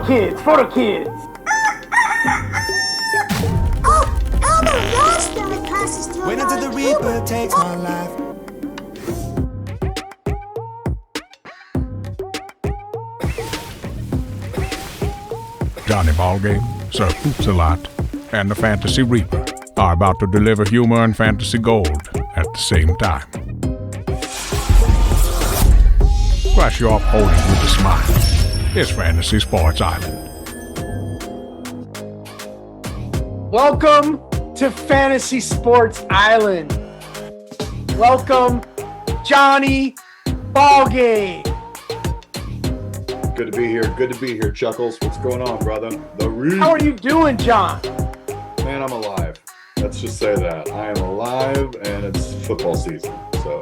kids, for the kids. Elmo lost that passes to Wait until the Reaper takes my life. Johnny Ballgame, Sir Poops-a-Lot, and the Fantasy Reaper are about to deliver humor and fantasy gold at the same time. Crush your opponent with a smile. It's Fantasy Sports Island. Welcome to Fantasy Sports Island. Welcome, Johnny Ballgame. Good to be here. Good to be here, Chuckles. What's going on, brother? How are you doing, John? Man, I'm alive. Let's just say that. I am alive, and it's football season. So,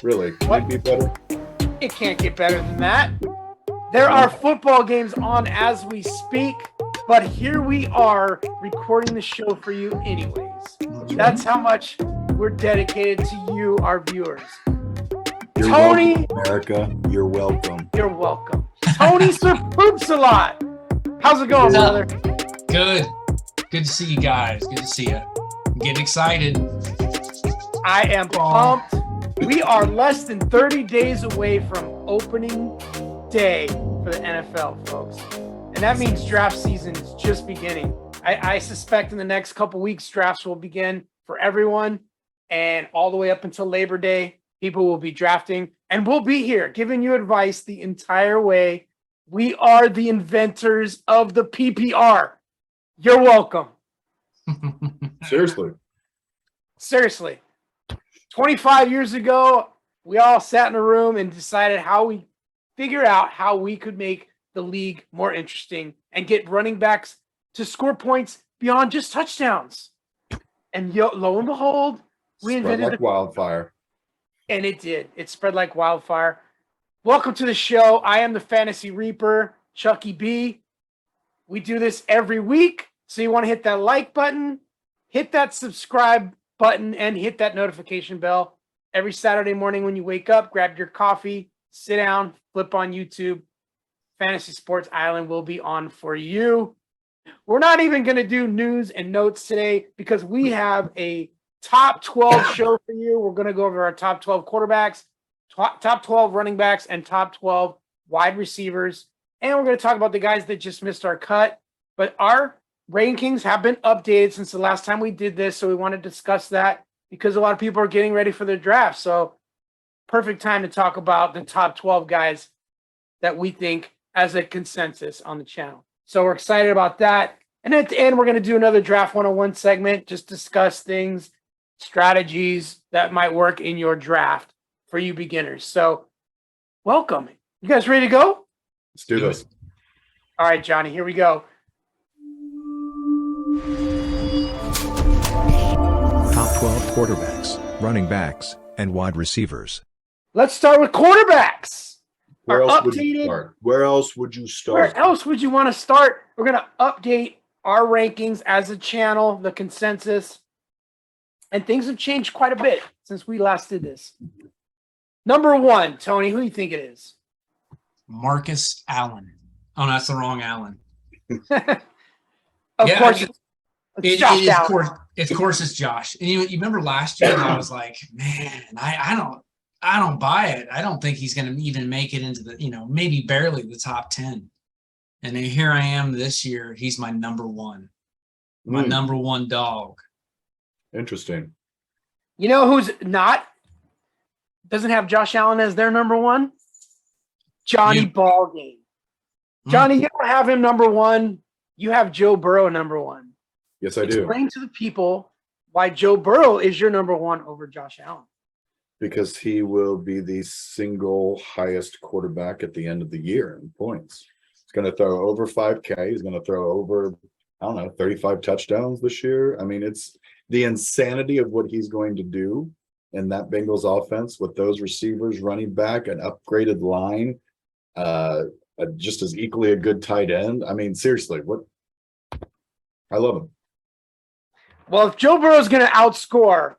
really, can it be better? It can't get better than that. There are football games on as we speak, but here we are recording the show for you anyways. That's how much we're dedicated to you, our viewers. You're Tony, welcome, America, you're welcome. You're welcome. Tony Sir Poops-a-Lot. How's it going, brother? Good. Good to see you guys. Good to see you. I'm getting excited. I am pumped. We are less than 30 days away from opening day for the NFL, folks. And that means draft season is just beginning. I suspect in the next couple weeks, drafts will begin for everyone. And all the way up until Labor Day, people will be drafting. And we'll be here giving you advice the entire way. We are the inventors of the PPR. You're welcome. Seriously. 25 years ago, we all sat in a room and decided how we could make the league more interesting and get running backs to score points beyond just touchdowns. And lo and behold, we invented like wildfire. And it did. It spread like wildfire. Welcome to the show. I am the Fantasy Reaper, Chucky B. We do this every week. So you want to hit that like button, hit that subscribe button, and hit that notification bell. Every Saturday morning when you wake up, grab your coffee, sit down, flip on YouTube. Fantasy Sports Island will be on for you. We're not even going to do news and notes today because we have a top 12 show for you. We're going to go over our top 12 quarterbacks, top 12 running backs, and top 12 wide receivers. And we're going to talk about the guys that just missed our cut. But our rankings have been updated since the last time we did this, so we want to discuss that because a lot of people are getting ready for their draft. So perfect time to talk about the top 12 guys that we think as a consensus on the channel. So we're excited about that. And at the end, we're going to do another Draft 101 segment, just discuss things, strategies that might work in your draft for you beginners. So welcome. You guys ready to go? Let's do this. All right, Johnny, here we go. Top 12 quarterbacks, running backs, and wide receivers. Let's start with quarterbacks. Where else would you start? Where else would you start? Where else would you want to start? We're going to update our rankings as a channel, the consensus. And things have changed quite a bit since we last did this. Number one, Tony, who do you think it is? Marcus Allen. Oh, no, that's the wrong Allen. Of course, it's Josh Allen. Of course, it's Josh. And you remember last year, I was like, man, I don't buy it. I don't think he's going to even make it into the, maybe barely the top 10. And then here I am this year. He's my number one, number one dog. Interesting. You know who's doesn't have Josh Allen as their number one? Johnny Ballgame. Johnny, you don't have him number one. You have Joe Burrow number one. Yes, I do. Explain to the people why Joe Burrow is your number one over Josh Allen. Because he will be the single highest quarterback at the end of the year in points. He's going to throw over 5K. He's going to throw over, 35 touchdowns this year. I mean, it's the insanity of what he's going to do in that Bengals offense with those receivers, running back, an upgraded line, just as equally a good tight end. I mean, seriously, I love him. Well, if Joe Burrow is going to outscore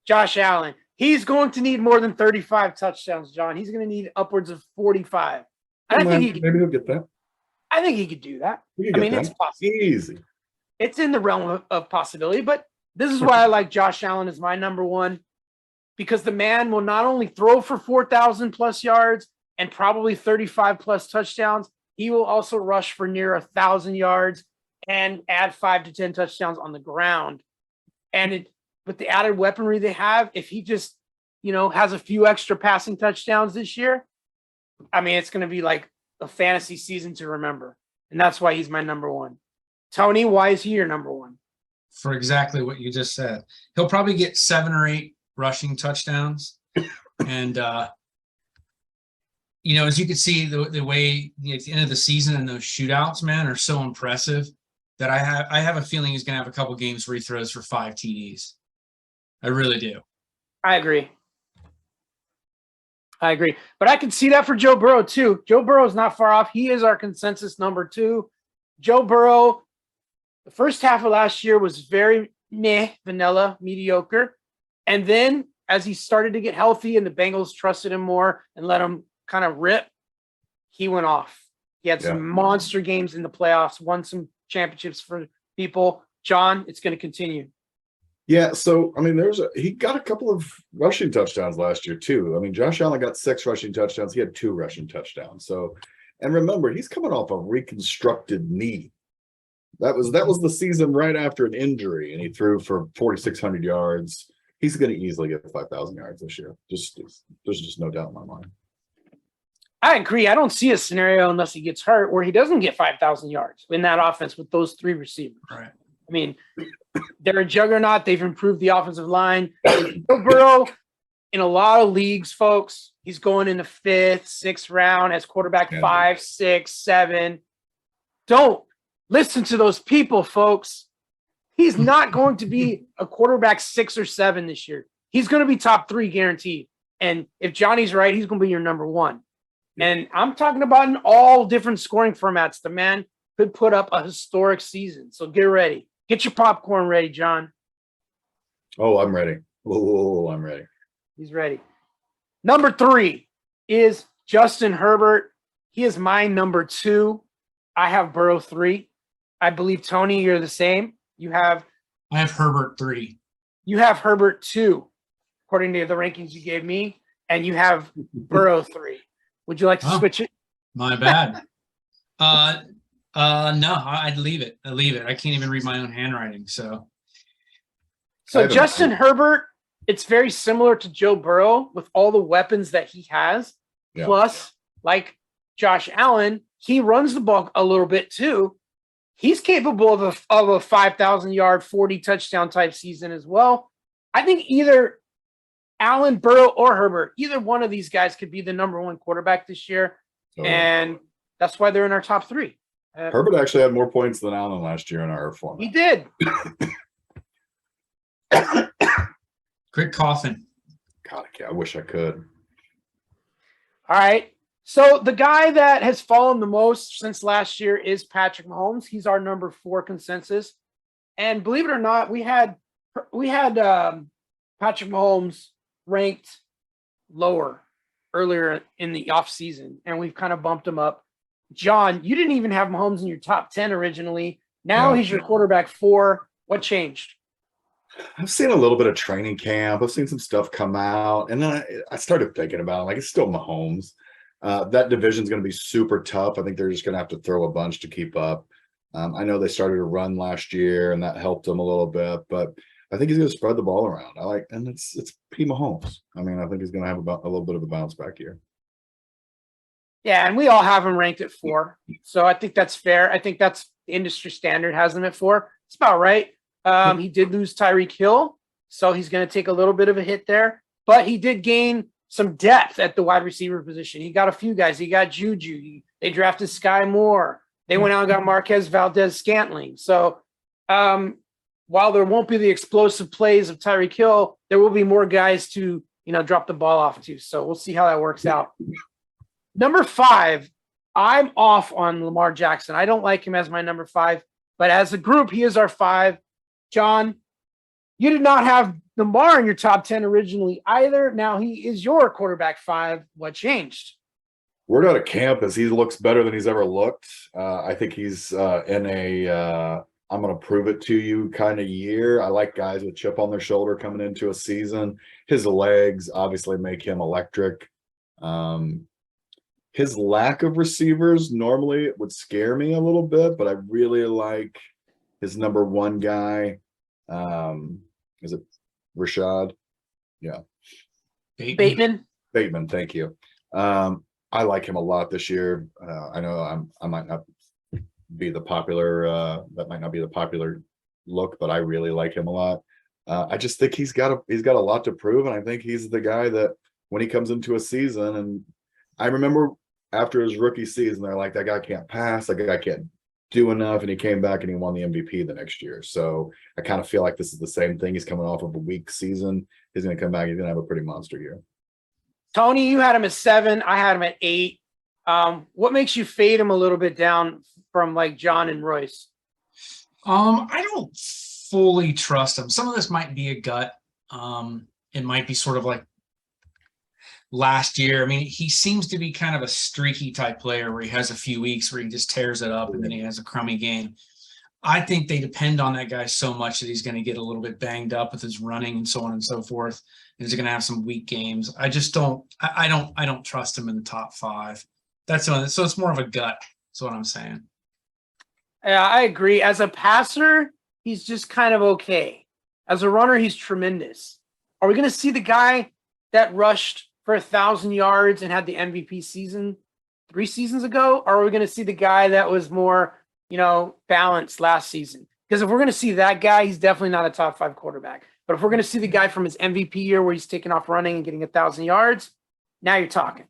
Josh Allen, he's going to need more than 35 touchdowns, John. He's going to need upwards of 45. I think maybe he'll get that. I think he could do that. You I can mean, get it's that. possible. Easy. It's in the realm of possibility, but this is why I like Josh Allen as my number one, because the man will not only throw for 4,000 plus yards and probably 35 plus touchdowns, he will also rush for near 1,000 yards and add 5 to 10 touchdowns on the ground. And with the added weaponry they have, if he just, has a few extra passing touchdowns this year, I mean, it's going to be like a fantasy season to remember. And that's why he's my number one. Tony, why is he your number one? For exactly what you just said. He'll probably get 7 or 8 rushing touchdowns. And, as you can see, the way at the end of the season and those shootouts, man, are so impressive that I have a feeling he's going to have a couple games where he throws for 5 TDs. I really do. I agree. But I can see that for Joe Burrow, too. Joe Burrow is not far off. He is our consensus number 2. Joe Burrow, the first half of last year was very vanilla, mediocre. And then as he started to get healthy and the Bengals trusted him more and let him kind of rip, he went off. He had some monster games in the playoffs, won some championships for people. John, it's going to continue. Yeah, so I mean, he got a couple of rushing touchdowns last year too. I mean, Josh Allen got 6 rushing touchdowns. He had 2 rushing touchdowns. So, and remember, he's coming off a reconstructed knee. That was the season right after an injury, and he threw for 4,600 yards. He's going to easily get 5,000 yards this year. There's just no doubt in my mind. I agree. I don't see a scenario unless he gets hurt where he doesn't get 5,000 yards in that offense with those 3 receivers. Right. I mean, they're a juggernaut. They've improved the offensive line. Joe Burrow, in a lot of leagues, folks, he's going in the 5th, 6th round as quarterback 5, 6, 7. Don't listen to those people, folks. He's not going to be a quarterback 6 or 7 this year. He's going to be top 3 guaranteed. And if Johnny's right, he's going to be your number 1. And I'm talking about in all different scoring formats. The man could put up a historic season. So get ready. Get your popcorn ready, John. Oh, I'm ready. Oh, I'm ready. He's ready. Number 3 is Justin Herbert. He is my number 2. I have Burrow 3. I believe, Tony, you're the same. I have Herbert 3. You have Herbert 2, according to the rankings you gave me, and you have Burrow 3. Would you like to switch it? My bad. No, I'd leave it. I can't even read my own handwriting. So Justin Herbert, it's very similar to Joe Burrow with all the weapons that he has. Yeah. Plus, like Josh Allen, he runs the ball a little bit too. He's capable of a 5,000 yard, 40 touchdown type season as well. I think either Allen, Burrow, or Herbert, either one of these guys could be the number 1 quarterback this year. And that's why they're in our top 3. Herbert actually had more points than Allen last year in our format. He did. Quick coughing. God, I wish I could. All right. So the guy that has fallen the most since last year is Patrick Mahomes. He's our number 4 consensus. And believe it or not, we had Patrick Mahomes ranked lower earlier in the offseason, and we've kind of bumped him up. John, you didn't even have Mahomes in your top 10 originally. Now he's your quarterback 4. What changed? I've seen a little bit of training camp. I've seen some stuff come out, and then I started thinking about it. Like, it's still Mahomes. That division is going to be super tough. I think they're just going to have to throw a bunch to keep up. I know they started a run last year, and that helped them a little bit, but I think he's going to spread the ball around. And it's P. Mahomes. I mean, I think he's going to have a little bit of a bounce back year. Yeah, and we all have him ranked at 4. So I think that's fair. I think that's the industry standard, has him at 4. It's about right. He did lose Tyreek Hill, so he's going to take a little bit of a hit there. But he did gain some depth at the wide receiver position. He got a few guys. He got Juju. They drafted Sky Moore. They went out and got Marquez Valdez-Scantling. So while there won't be the explosive plays of Tyreek Hill, there will be more guys to drop the ball off to. So we'll see how that works out. Number 5, I'm off on Lamar Jackson. I don't like him as my number 5, but as a group, he is our 5. John, you did not have Lamar in your top 10 originally either. Now he is your quarterback 5. What changed? word out of camp is he looks better than he's ever looked. I think he's in a I'm going to prove it to you kind of year. I like guys with chip on their shoulder coming into a season. His legs obviously make him electric. His lack of receivers normally it would scare me a little bit, but I really like his number one guy. Is it Rashad? Yeah. Bateman. Thank you. I like him a lot this year. I know I might not be the popular that might not be the popular look, but I really like him a lot. I just think he's got a lot to prove, and I think he's the guy that when he comes into a season, and I remember after his rookie season, they're like, that guy can't pass, that guy can't do enough, and he came back and he won the MVP the next year. So I kind of feel like this is the same thing. He's coming off of a weak season. He's going to come back. He's going to have a pretty monster year. Tony, you had him at 7. I had him at 8. What makes you fade him a little bit down from like John and Royce? I don't fully trust him. Some of this might be a gut. It might be sort of like last year. I mean, he seems to be kind of a streaky type player where he has a few weeks where he just tears it up and then he has a crummy game. I think they depend on that guy so much that he's going to get a little bit banged up with his running and so on and so forth. And he's going to have some weak games. I just don't. I don't trust him in the top 5. So it's more of a gut. That's what I'm saying. Yeah, I agree. As a passer, he's just kind of okay. As a runner, he's tremendous. Are we going to see the guy that rushed for 1,000 yards and had the MVP season 3 seasons ago? Or are we going to see the guy that was more, balanced last season? Because if we're going to see that guy, he's definitely not a top 5 quarterback. But if we're going to see the guy from his MVP year where he's taking off running and getting 1,000 yards, now you're talking.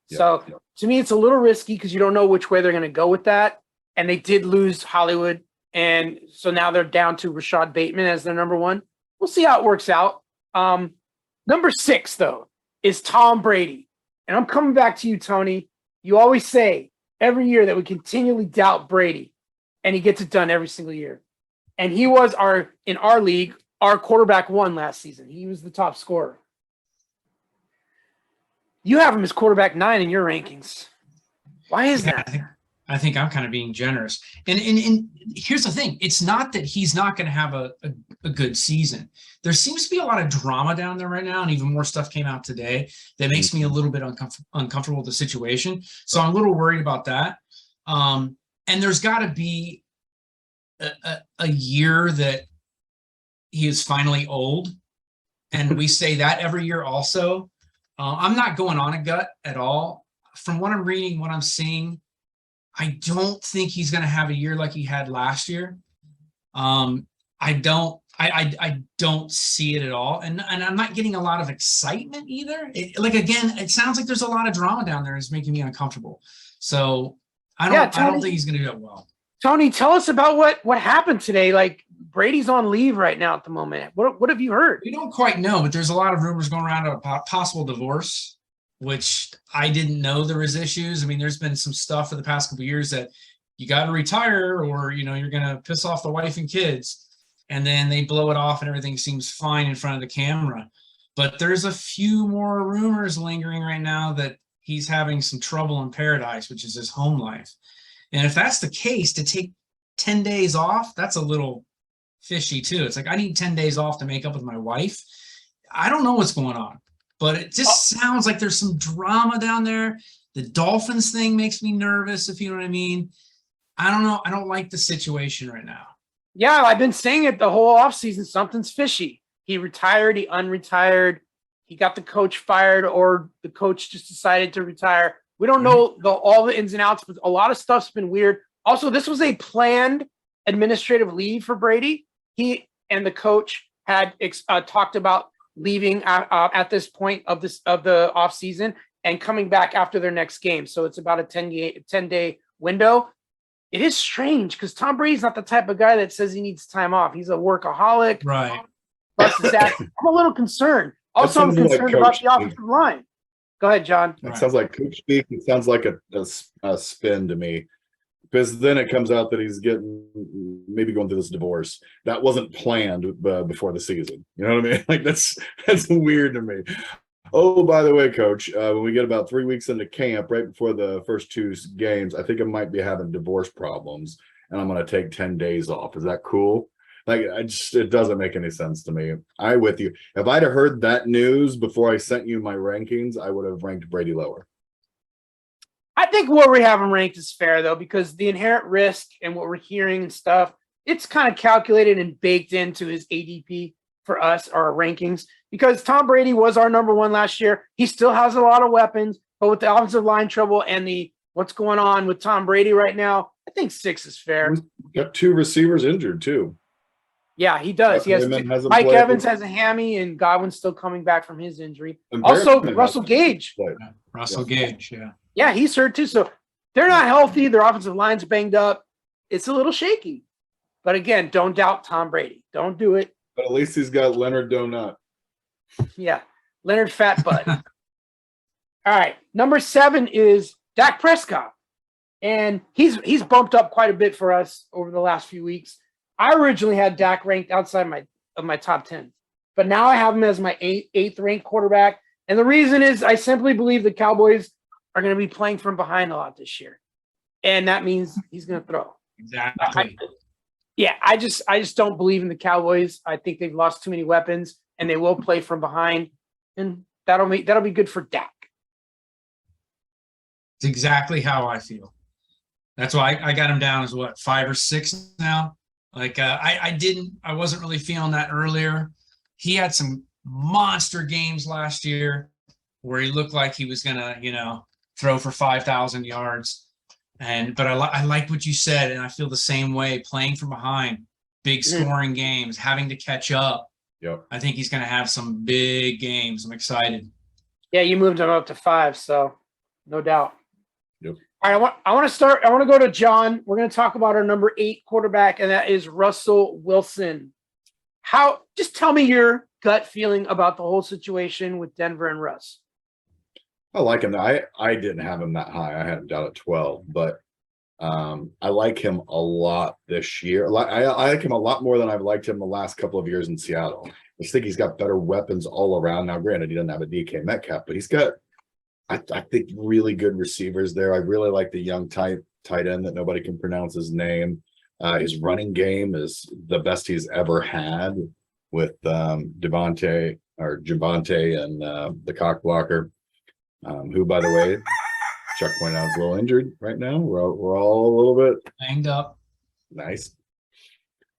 So to me, it's a little risky because you don't know which way they're going to go with that. And they did lose Hollywood. And so now they're down to Rashad Bateman as their number 1. We'll see how it works out. Number 6, though, is Tom Brady. And I'm coming back to you, Tony. You always say every year that we continually doubt Brady, and he gets it done every single year. And he was in our league, our quarterback 1 last season. He was the top scorer. You have him as quarterback 9 in your rankings. Why is that? I think I'm kind of being generous. And here's the thing. It's not that he's not going to have a good season. There seems to be a lot of drama down there right now, and even more stuff came out today that makes me a little bit uncomfortable with the situation. So I'm a little worried about that. And there's got to be a year that he is finally old. And we say that every year also. I'm not going on a gut at all. From what I'm reading, what I'm seeing, I don't think he's going to have a year like he had last year. I don't see it at all. And I'm not getting a lot of excitement either. It sounds like there's a lot of drama down there. It's making me uncomfortable. So I don't think he's going to do it well. Tony, tell us about what happened today. Like, Brady's on leave right now at the moment. What have you heard? We don't quite know, but there's a lot of rumors going around about possible divorce, which I didn't know there was issues. I mean, there's been some stuff for the past couple of years that you got to retire or, you're going to piss off the wife and kids, and then they blow it off and everything seems fine in front of the camera. But there's a few more rumors lingering right now that he's having some trouble in paradise, which is his home life. And if that's the case, to take 10 days off, that's a little fishy too. It's like, I need 10 days off to make up with my wife. I don't know what's going on, but it just sounds like there's some drama down there. The Dolphins thing makes me nervous, if you know what I mean. I don't know. I don't like the situation right now. Yeah, I've been saying it the whole offseason. Something's fishy. He retired, he unretired, he got the coach fired, or the coach just decided to retire. We don't know all the ins and outs, but a lot of stuff's been weird. Also, this was a planned administrative leave for Brady. He and the coach had talked about leaving at this point of the offseason and coming back after their next game. So it's about a 10-day window. It is strange because Tom Brady's not the type of guy that says he needs time off. He's a workaholic. Right. I'm a little concerned. Also, I'm concerned about the offensive line. Go ahead, John. It sounds like coach speak. It sounds like a spin to me, because then it comes out that he's maybe going through this divorce that wasn't planned before the season. You know what I mean? Like that's weird to me. Oh, by the way, coach, when we get about 3 weeks into camp, right before the first two games, I think I might be having divorce problems and I'm going to take 10 days off. Is that cool? Like, it doesn't make any sense to me. I with you. If I'd have heard that news before I sent you my rankings, I would have ranked Brady lower. I think where we have him ranked is fair, though, because the inherent risk and what we're hearing and stuff, it's kind of calculated and baked into his ADP for us, our rankings, because Tom Brady was our number one last year. He still has a lot of weapons, but with the offensive line trouble and the what's going on with Tom Brady right now, I think 6 is fair. We've got 2 receivers injured, too. Yeah, he does. He has Mike Evans has a hammy, and Godwin's still coming back from his injury. Also, Russell Gage. Russell Gage, yeah. Yeah, he's hurt too. So they're not healthy. Their offensive line's banged up. It's a little shaky. But again, don't doubt Tom Brady. Don't do it. But at least he's got Leonard Donut. Yeah, Leonard Fat Butt. All right, number 7 is Dak Prescott. And he's bumped up quite a bit for us over the last few weeks. I originally had Dak ranked outside of my top 10, but now I have him as my eighth ranked quarterback. And the reason is I simply believe the Cowboys are going to be playing from behind a lot this year, and that means he's going to throw. Exactly. I just don't believe in the Cowboys. I think they've lost too many weapons, and they will play from behind, and that'll be good for Dak. It's exactly how I feel. That's why I got him down as 5 or 6 now. Like I wasn't really feeling that earlier. He had some monster games last year where he looked like he was gonna, throw for 5,000 yards. But I like what you said, and I feel the same way. Playing from behind, big scoring games, having to catch up. Yep. I think he's gonna have some big games. I'm excited. Yeah, you moved him up to 5, so no doubt. Yep. All right, I want to go to John. We're going to talk about our number 8 quarterback, and that is Russell Wilson. Just tell me your gut feeling about the whole situation with Denver and Russ. I like him. I didn't have him that high. I had him down at 12, but I like him a lot this year. I like him a lot more than I've liked him the last couple of years in Seattle. I just think he's got better weapons all around. Now, granted, he doesn't have a DK Metcalf, but he's got, I think, really good receivers there. I really like the young tight end that nobody can pronounce his name. His running game is the best he's ever had with Javonte and the cock blocker, who, by the way, Chuck pointed out is a little injured right now. We're all a little bit Banged up. nice.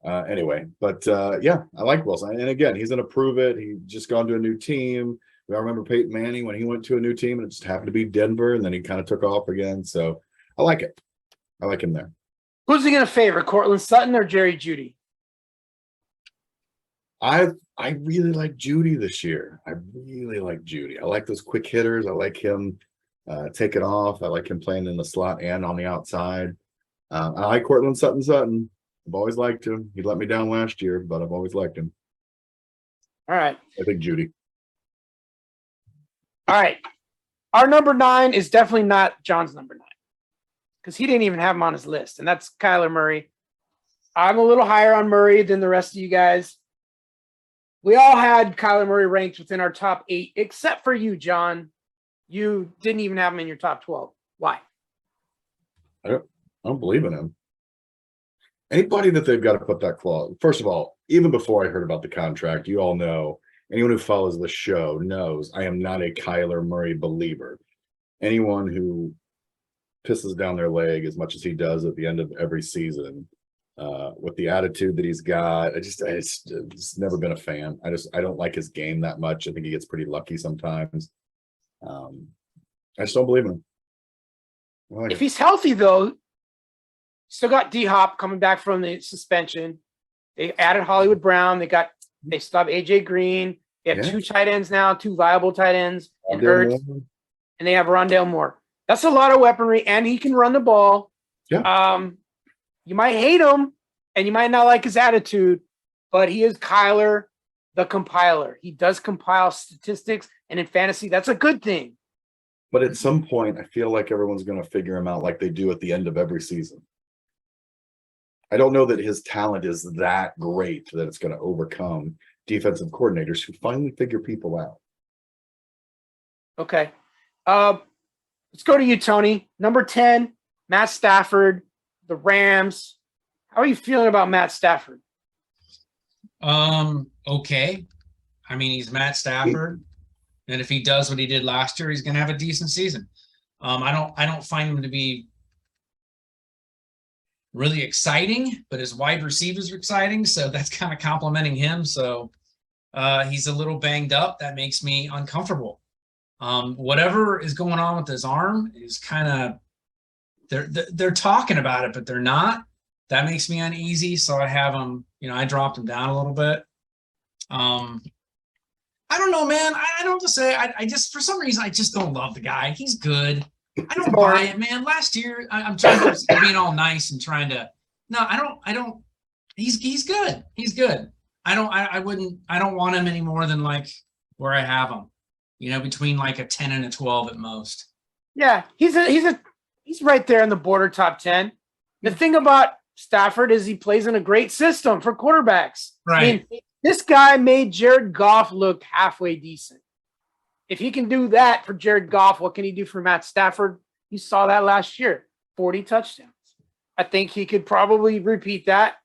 Anyway, but yeah, I like Wilson. And again, he's going to prove it. He just gone to a new team. I remember Peyton Manning when he went to a new team and it just happened to be Denver, and then he kind of took off again. So I like it. I like him there. Who's he going to favor, Cortland Sutton or Jerry Jeudy? I really like Jeudy this year. I really like Jeudy. I like those quick hitters. I like him taking off. I like him playing in the slot and on the outside. I like Cortland Sutton. I've always liked him. He let me down last year, but I've always liked him. All right. I think Jeudy. All right. Our number 9 is definitely not John's number 9 because he didn't even have him on his list, and that's Kyler Murray. I'm a little higher on Murray than the rest of you guys. We all had Kyler Murray ranked within our top 8, except for you, John. You didn't even have him in your top 12. Why? I don't believe in him. Anybody that they've got to put that clause. First of all, even before I heard about the contract, you all know, anyone who follows the show knows I am not a Kyler Murray believer. Anyone who pisses down their leg as much as he does at the end of every season, with the attitude that he's got, it's never been a fan. I don't like his game that much. I think he gets pretty lucky sometimes. I just don't believe in him. If he's healthy, though, still got D-Hop coming back from the suspension. They added Hollywood Brown. They still have AJ Green. They have 2 tight ends now, 2 viable tight ends, and Ertz, and they have Rondale Moore. That's a lot of weaponry, and he can run the ball. Yeah. You might hate him, and you might not like his attitude, but he is Kyler, the compiler. He does compile statistics, and in fantasy, that's a good thing. But at some point, I feel like everyone's going to figure him out like they do at the end of every season. I don't know that his talent is that great that it's going to overcome defensive coordinators who finally figure people out. Okay. Let's go to you, Tony. Number 10, Matt Stafford, the Rams. How are you feeling about Matt Stafford? Okay. I mean, he's Matt Stafford, and if he does what he did last year, he's going to have a decent season. I don't find him to be really exciting, but his wide receivers are exciting, so that's kind of complimenting him. So he's a little banged up. That makes me uncomfortable. Whatever is going on with his arm is kind of they're talking about it, but they're not. That makes me uneasy. So I have him, I dropped him down a little bit. I don't know, man. I don't just say I just for some reason I just don't love the guy. He's good. I don't buy it, man. Last year I'm trying to being all nice and trying to. No, I don't. He's good. He's good. I don't want him any more than like where I have him. Between like a 10 and a 12 at most. Yeah, he's right there in the border top 10. The thing about Stafford is he plays in a great system for quarterbacks. Right. I mean, this guy made Jared Goff look halfway decent. If he can do that for Jared Goff, what can he do for Matt Stafford? You saw that last year, 40 touchdowns. I think he could probably repeat that.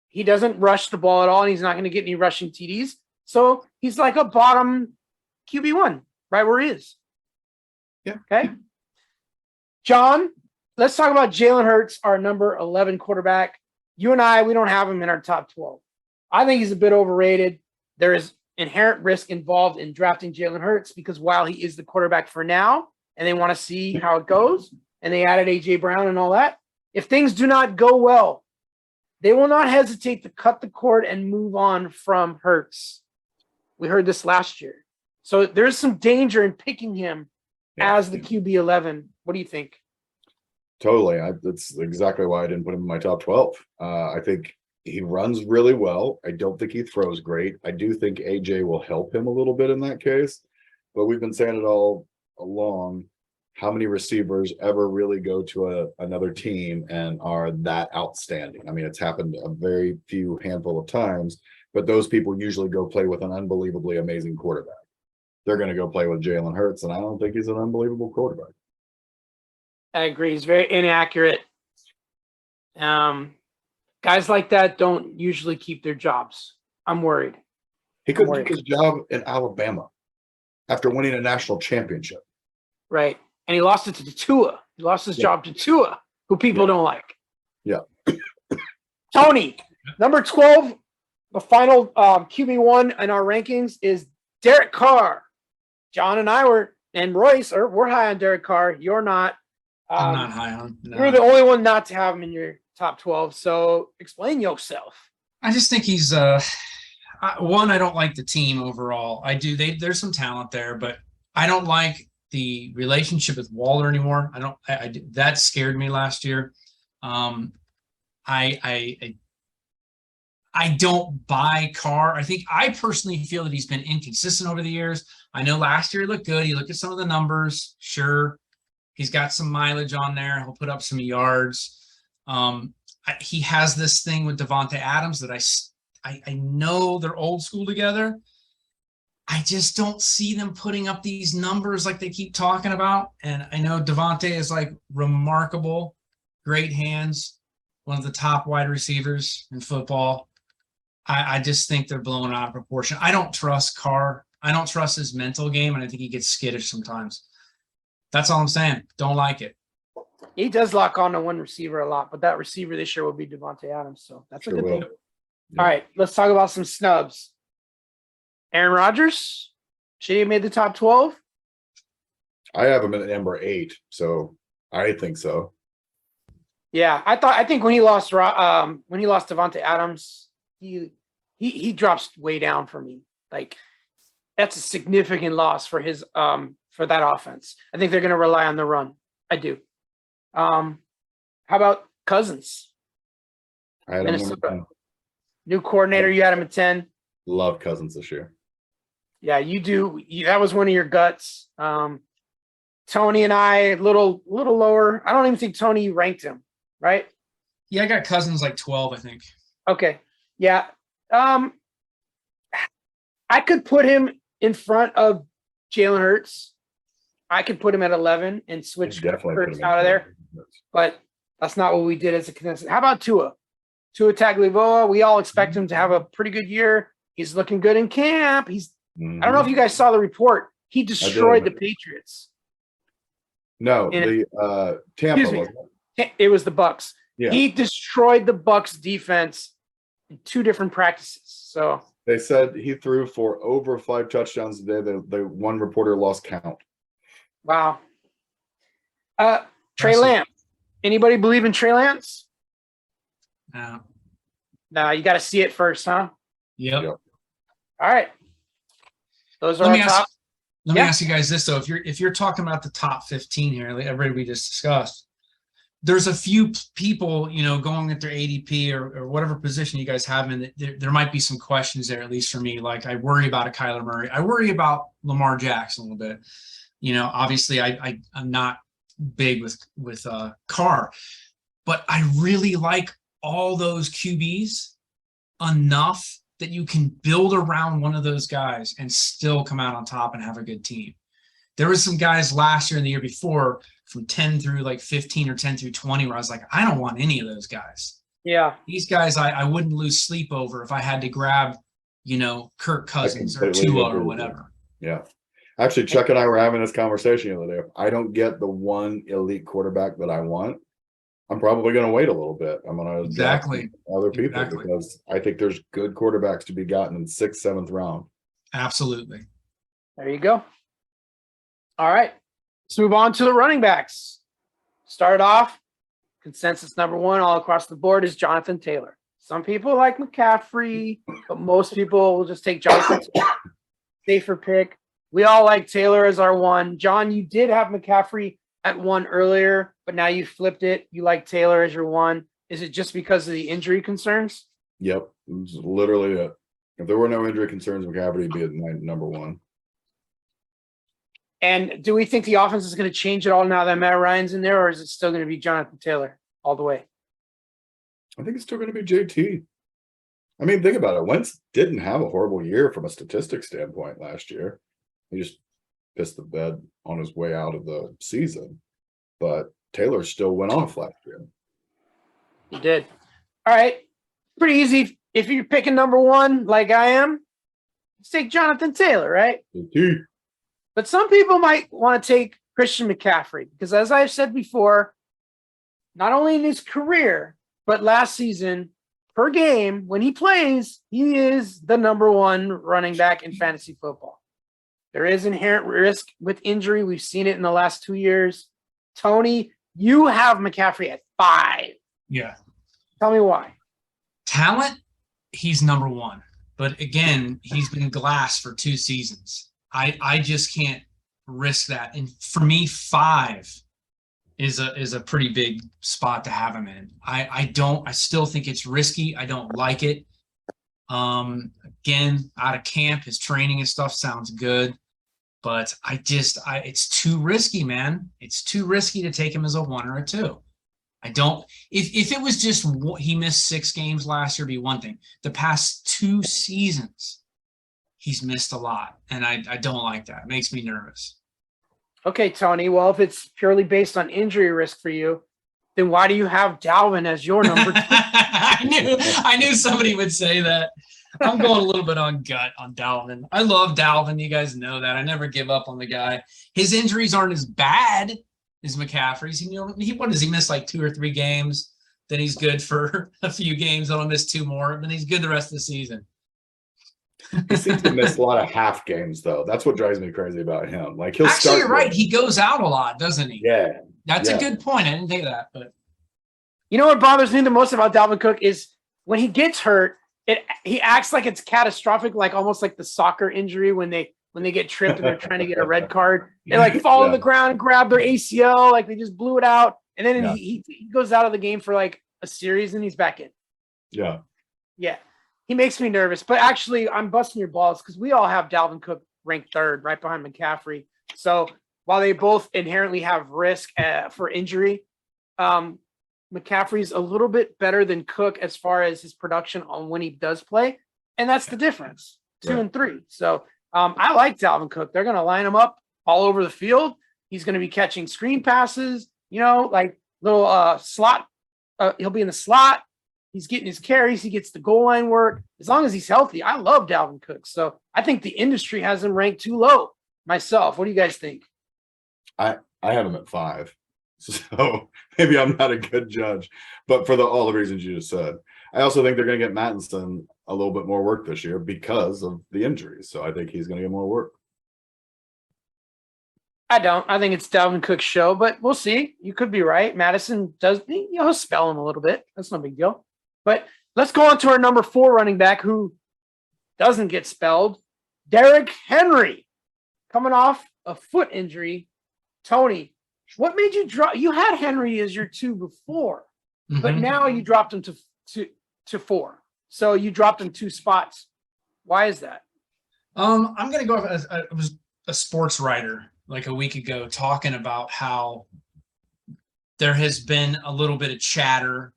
He doesn't rush the ball at all, and he's not going to get any rushing TDs. So he's like a bottom QB1, right where he is. Yeah. Okay. John, let's talk about Jalen Hurts, our number 11 quarterback. You and I, we don't have him in our top 12. I think he's a bit overrated. There is inherent risk involved in drafting Jalen Hurts because while he is the quarterback for now, and they want to see how it goes, and they added A.J. Brown and all that, if things do not go well, they will not hesitate to cut the cord and move on from Hurts. We heard this last year. So there's some danger in picking him as the QB 11. What do you think? Totally. That's exactly why I didn't put him in my top 12. I think he runs really well. I don't think he throws great. I do think AJ will help him a little bit in that case, but we've been saying it all along. How many receivers ever really go to another team and are that outstanding? I mean, it's happened a very few handful of times, but those people usually go play with an unbelievably amazing quarterback. They're going to go play with Jalen Hurts, and I don't think he's an unbelievable quarterback. I agree. He's very inaccurate. Guys like that don't usually keep their jobs. I'm worried. He couldn't keep his job in Alabama after winning a national championship. Right. And he lost it to Tua. He lost his job to Tua, who people don't like. Yeah. Tony, number 12, the final QB1 in our rankings is Derek Carr. John and I and Royce we're high on Derek Carr. You're not. I'm not high on him. No. You're the only one not to have him in your top 12. So explain yourself. I just think he's one. I don't like the team overall. I do. There's some talent there, but I don't like the relationship with Waller anymore. That scared me last year. I don't buy Carr. I personally feel that he's been inconsistent over the years. I know last year he looked good. You look at some of the numbers, sure. He's got some mileage on there. He'll put up some yards. He has this thing with Devontae Adams that I know they're old school together. I just don't see them putting up these numbers like they keep talking about. And I know Devontae is like remarkable, great hands, one of the top wide receivers in football. I just think they're blowing out of proportion. I don't trust Carr. I don't trust his mental game, and I think he gets skittish sometimes. That's all I'm saying. Don't like it. He does lock on to one receiver a lot, but that receiver this year will be Devontae Adams, so that's a good thing. Yeah. All right, let's talk about some snubs. Aaron Rodgers, should he have made the top 12? I have him at number 8, so I think so. Yeah, I think when he lost Devontae Adams, he drops way down for me. Like that's a significant loss for his for that offense. I think they're going to rely on the run. I do. How about Cousins? I had him number 10. New coordinator, you had him at 10. Love Cousins this year. Yeah, you do. That was one of your guts. Tony and I, a little lower. I don't even think Tony ranked him, right? Yeah, I got Cousins like 12, I think. Okay. Yeah. I could put him in front of Jalen Hurts. I could put him at 11 and switch Definitely put Hurts him out of there, but that's not what we did as a consensus. How about Tua? Tua Tagovailoa, we all expect him to have a pretty good year. He's looking good in camp. I don't know if you guys saw the report. He destroyed the Patriots. No, In- Tampa. Excuse me. Wasn't it? It was the Bucks. Yeah. He destroyed the Bucks defense in 2 different practices. So They said he threw for over 5 touchdowns today. The one reporter lost count. wow. Trey Awesome. Lance. Anybody believe in Trey Lance? No. No, you got to see it first, huh? Yep. Yep. All right. Those are Let our me ask. top. Let me Yeah. ask you guys this though: if you're talking about the top 15 here, like everybody we just discussed, there's a few people, going at their ADP or whatever position you guys have in. There might be some questions there, at least for me. Like I worry about a Kyler Murray. I worry about Lamar Jackson a little bit. Obviously I'm not big with Carr, but I really like all those QBs enough that you can build around one of those guys and still come out on top and have a good team. There was some guys last year and the year before from 10 through like 15 or 10 through 20 where I was like, I don't want any of those guys. Yeah. These guys, I wouldn't lose sleep over if I had to grab, Kirk Cousins or completely Tua agree or with you. whatever. Yeah. Actually, Chuck and I were having this conversation the other day. If I don't get the one elite quarterback that I want, I'm probably going to wait a little bit. I'm going to Exactly. other people Exactly. because I think there's good quarterbacks to be gotten in 6th, 7th round. Absolutely. There you go. All right. Let's move on to the running backs. Start off. Consensus number 1 all across the board is Jonathan Taylor. Some people like McCaffrey, but most people will just take Jonathan Taylor. Safer pick. We all like Taylor as our 1. John, you did have McCaffrey at 1 earlier, but now you flipped it. You like Taylor as your 1. Is it just because of the injury concerns? Yep. It's literally it. If there were no injury concerns, McCaffrey would be at number 1. And do we think the offense is going to change at all now that Matt Ryan's in there, or is it still going to be Jonathan Taylor all the way? I think it's still going to be JT. I mean, think about it. Wentz didn't have a horrible year from a statistics standpoint last year. He just pissed the bed on his way out of the season. But Taylor still went off last year. He did. All right. Pretty easy. If you're picking number 1, like I am, let's take Jonathan Taylor, right? JT. But some people might want to take Christian McCaffrey because, as I've said before, not only in his career, but last season, per game, when he plays, he is the number 1 running back in fantasy football. There is inherent risk with injury. We've seen it in the last 2 years. Tony, you have McCaffrey at 5. Yeah. Tell me why. Talent, he's number 1. But again, he's been glass for 2 seasons. I just can't risk that. And for me, 5 is a pretty big spot to have him in. I still think it's risky. I don't like it. Again, out of camp, his training and stuff sounds good. But it's too risky, man. It's too risky to take him as a 1 or a 2. If it was just he missed 6 games last year, it'd be one thing. The past 2 seasons, he's missed a lot, and I don't like that. It makes me nervous. Okay, Tony. Well, if it's purely based on injury risk for you, then why do you have Dalvin as your number 2? I knew somebody would say that. I'm going a little bit on gut on Dalvin. I love Dalvin. You guys know that. I never give up on the guy. His injuries aren't as bad as McCaffrey's. What does he miss, like 2 or 3 games? Then he's good for a few games. Then he'll miss 2 more. Then he's good the rest of the season. He seems to miss a lot of half games, though. That's what drives me crazy about him. Like he'll Actually, you're right. good. He goes out a lot, doesn't he? Yeah. That's a good point. I didn't think of that, but You know what bothers me the most about Dalvin Cook is when he gets hurt, he acts like it's catastrophic, like almost like the soccer injury when they get tripped and they're trying to get a red card. They like fall on the ground and grab their ACL, like they just blew it out, and then he goes out of the game for like a series and he's back in. Yeah. Yeah. He makes me nervous, but actually I'm busting your balls because we all have Dalvin Cook ranked 3rd right behind McCaffrey. So while they both inherently have risk for injury, McCaffrey's a little bit better than Cook as far as his production on when he does play. And that's the difference, 2 and 3. So I like Dalvin Cook. They're going to line him up all over the field. He's going to be catching screen passes, like little slot. He'll be in the slot. He's getting his carries. He gets the goal line work. As long as he's healthy, I love Dalvin Cook. So I think the industry has him ranked too low myself. What do you guys think? I have him at 5. So maybe I'm not a good judge, but for all the reasons you just said. I also think they're going to get Mattinson a little bit more work this year because of the injuries. So I think he's going to get more work. I don't. I think it's Dalvin Cook's show, but we'll see. You could be right. Madison does, he'll spell him a little bit. That's no big deal. But let's go on to our number 4 running back who doesn't get spelled. Derrick Henry, coming off a foot injury. Tony, what made you drop? You had Henry as your 2 before, but now you dropped him to 4. So you dropped him 2 spots. Why is that? I'm going to go. I was a sports writer like a week ago talking about how there has been a little bit of chatter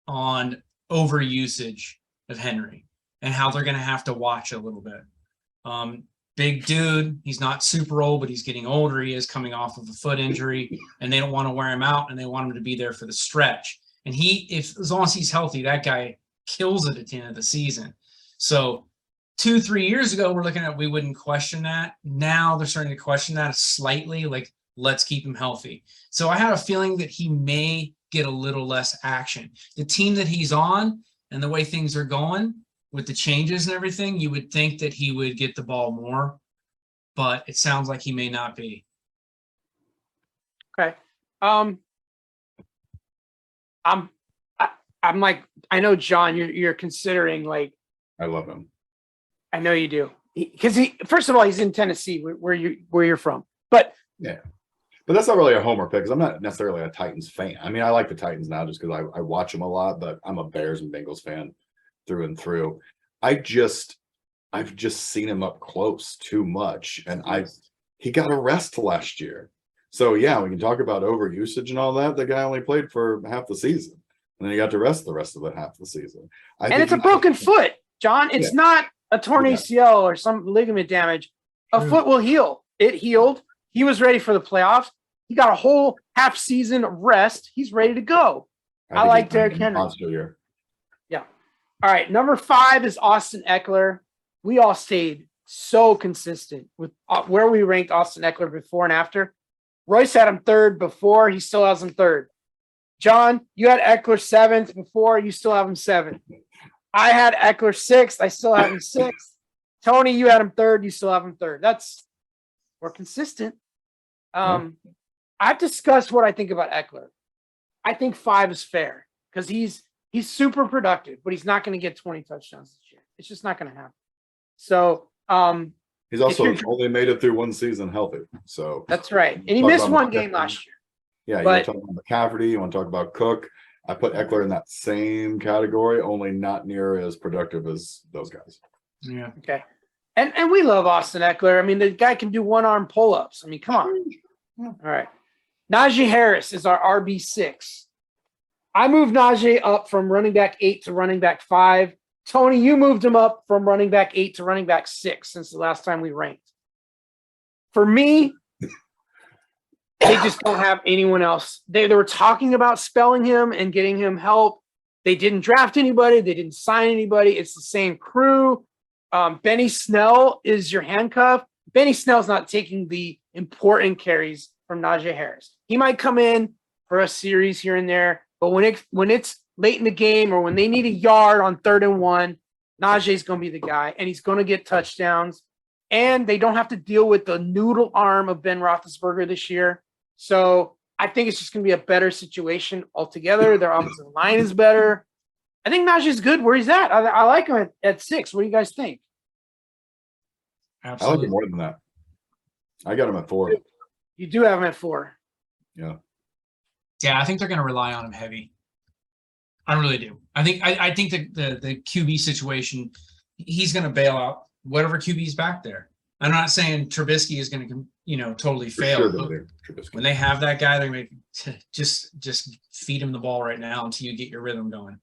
on overusage of Henry and how they're going to have to watch a little bit. Big dude, he's not super old, but he's getting older. He is coming off of a foot injury, and they don't want to wear him out, and they want him to be there for the stretch. And as long as he's healthy, that guy kills it at the end of the season. So 2-3 years ago, we wouldn't question that. Now they're starting to question that slightly, like, let's keep him healthy. So I had a feeling that he may get a little less action. The team that he's on and the way things are going with the changes and everything, you would think that he would get the ball more, but it sounds like he may not be. Okay. I'm like, I know, John, you're considering, like, I love him. I know you do, because first of all, he's in Tennessee, where you're from. But yeah, but that's not really a homer pick because I'm not necessarily a Titans fan. I mean, I like the Titans now just because I watch them a lot, but I'm a Bears and Bengals fan through and through. I've just seen him up close too much, and he got a rest last year. So yeah, we can talk about overusage and all that. The guy only played for half the season, and then he got to rest the rest of the half the season. And it's a broken foot, John. It's not a torn ACL or some ligament damage. A foot will heal. It healed. He was ready for the playoffs. He got a whole half season of rest. He's ready to go. I like Derrick Henry. Yeah. All right. Number 5 is Austin Eckler. We all stayed so consistent with where we ranked Austin Eckler before and after. Royce had him 3rd before. He still has him 3rd. John, you had Eckler 7th before. You still have him 7th. I had Eckler 6th. I still have him 6th. Tony, you had him 3rd. You still have him 3rd. We're consistent. I've discussed what I think about Eckler. I think 5 is fair because he's super productive, but he's not going to get 20 touchdowns this year. It's just not going to happen. So he's also only made it through one season healthy. So that's right. And he missed one game last year. Yeah, you want to talk about McCaffrey, you want to talk about Cook. I put Eckler in that same category, only not near as productive as those guys. Yeah. Okay. And we love Austin Eckler. I mean, the guy can do one-arm pull-ups. I mean, come on. All right. Najee Harris is our RB6. I moved Najee up from running back 8 to running back 5. Tony, you moved him up from running back 8 to running back 6 since the last time we ranked. For me, they just don't have anyone else. They were talking about spelling him and getting him help. They didn't draft anybody. They didn't sign anybody. It's the same crew. Benny Snell is your handcuff. Benny Snell's not taking the important carries from Najee Harris. He might come in for a series here and there, but when it's late in the game or when they need a yard on 3rd and 1, Najee's going to be the guy, and he's going to get touchdowns. And they don't have to deal with the noodle arm of Ben Roethlisberger this year. So I think it's just going to be a better situation altogether. Their offensive line is better. I think Najee's good where he's at. I like him at 6. What do you guys think? Absolutely. I like him more than that. I got him at 4. You do have him at 4. Yeah. Yeah, I think they're going to rely on him heavy. I really do. I think the QB situation, he's going to bail out whatever QB's back there. I'm not saying Trubisky is going to, totally fail. Sure, when they have that guy, they're going to just feed him the ball right now until you get your rhythm going.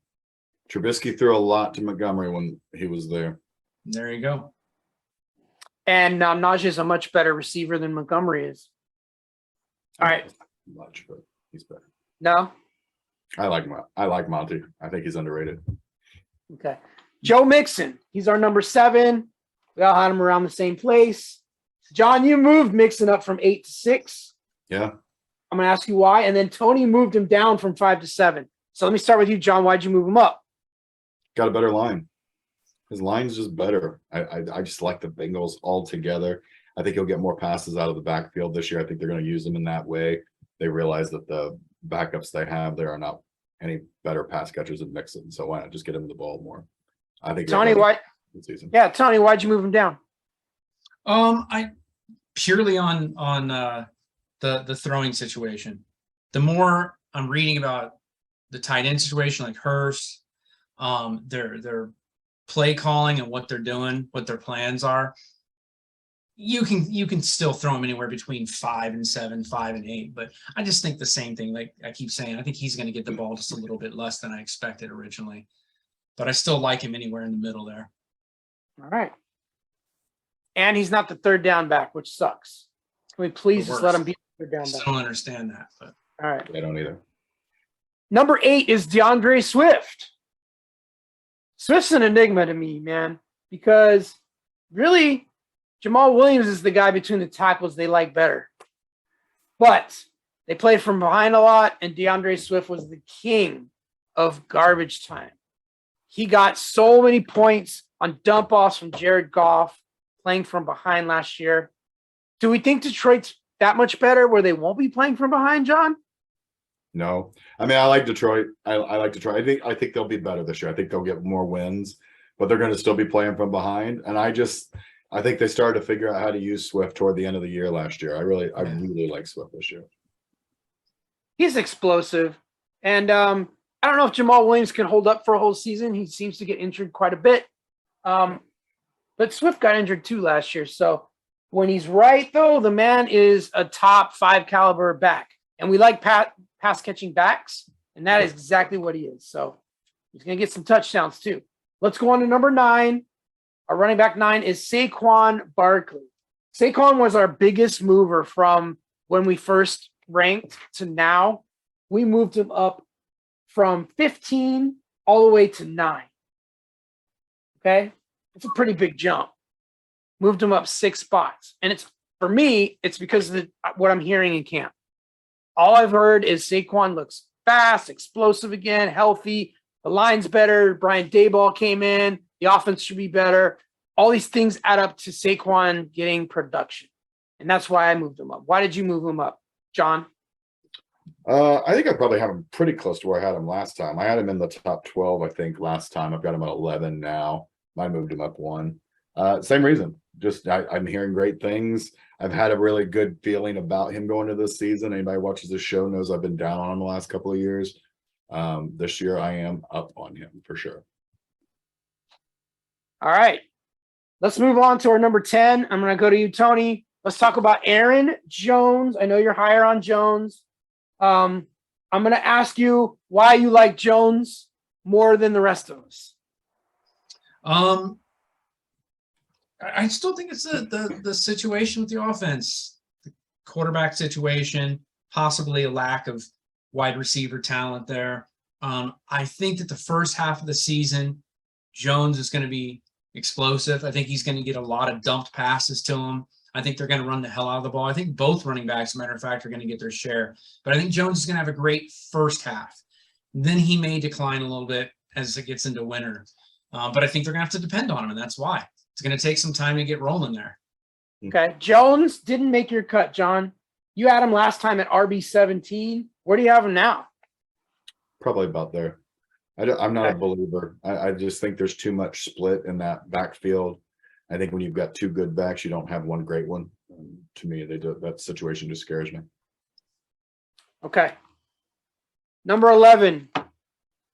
Trubisky threw a lot to Montgomery when he was there. There you go. And Najee is a much better receiver than Montgomery is. All right. Much, but he's better. No? I like Monty. I think he's underrated. Okay. Joe Mixon. He's our number 7. We all had him around the same place. John, you moved Mixon up from 8 to 6. Yeah. I'm going to ask you why. And then Tony moved him down from 5 to 7. So let me start with you, John. Why'd you move him up? Got a better line. His line's just better. I just like the Bengals altogether. I think he'll get more passes out of the backfield this year. I think they're going to use him in that way. They realize that the backups they have there are not any better pass catchers than Mixon. So why not just get him the ball more? I think Tony, why? Season. Yeah, Tony, why'd you move him down? I purely on the throwing situation. The more I'm reading about the tight end situation, like Hurst, their play calling and what they're doing, what their plans are, you can still throw him anywhere between 5 and 7, 5 and 8. But I just think the same thing. Like I keep saying, I think he's going to get the ball just a little bit less than I expected originally. But I still like him anywhere in the middle there. All right. And he's not the third down back, which sucks. Can we please just let him be the third down I back? don't understand that. But All right. I don't either. Number 8 is DeAndre Swift. Swift's an enigma to me, man, because really Jamal Williams is the guy between the tackles they like better. But they played from behind a lot, and DeAndre Swift was the king of garbage time. He got so many points on dump-offs from Jared Goff playing from behind last year. Do we think Detroit's that much better where they won't be playing from behind, John? No, I mean I like Detroit. I like Detroit. I think they'll be better this year. I think they'll get more wins, but they're going to still be playing from behind. And I think they started to figure out how to use Swift toward the end of the year last year. I really like Swift this year. He's explosive, and I don't know if Jamal Williams can hold up for a whole season. He seems to get injured quite a bit, but Swift got injured too last year. So when he's right, though, the man is a top 5 caliber back, and we like pass catching backs, and that is exactly what he is. So he's going to get some touchdowns too. Let's go on to number 9. Our running back 9 is Saquon Barkley. Saquon was our biggest mover from when we first ranked to now. We moved him up from 15 all the way to 9. Okay? It's a pretty big jump. Moved him up 6 spots. And it's, for me, it's because of what I'm hearing in camp. All I've heard is Saquon looks fast, explosive again, healthy. The line's better. Brian Daboll came in. The offense should be better. All these things add up to Saquon getting production. And that's why I moved him up. Why did you move him up, John? I think I probably have him pretty close to where I had him last time. I had him in the top 12, I think, last time. I've got him at 11 now. I moved him up 1. Same reason. Just I'm hearing great things. I've had a really good feeling about him going to this season. Anybody who watches this show knows I've been down on him the last couple of years. This year I am up on him for sure. All right. Let's move on to our number 10. I'm going to go to you, Tony. Let's talk about Aaron Jones. I know you're higher on Jones. I'm going to ask you why you like Jones more than the rest of us. I still think it's the situation with the offense, the quarterback situation, possibly a lack of wide receiver talent there. I think that the first half of the season, Jones is going to be explosive. I think he's going to get a lot of dumped passes to him. I think they're going to run the hell out of the ball. I think both running backs, as a matter of fact, are going to get their share. But I think Jones is going to have a great first half. Then he may decline a little bit as it gets into winter. But I think they're going to have to depend on him, and that's why. It's going to take some time to get rolling there. Okay. Jones didn't make your cut, John. You had him last time at RB17. Where do you have him now? Probably about there. I'm not a believer. I just think there's too much split in that backfield. I think when you've got 2 good backs, you don't have one great one. To me, that situation just scares me. Okay. Number 11,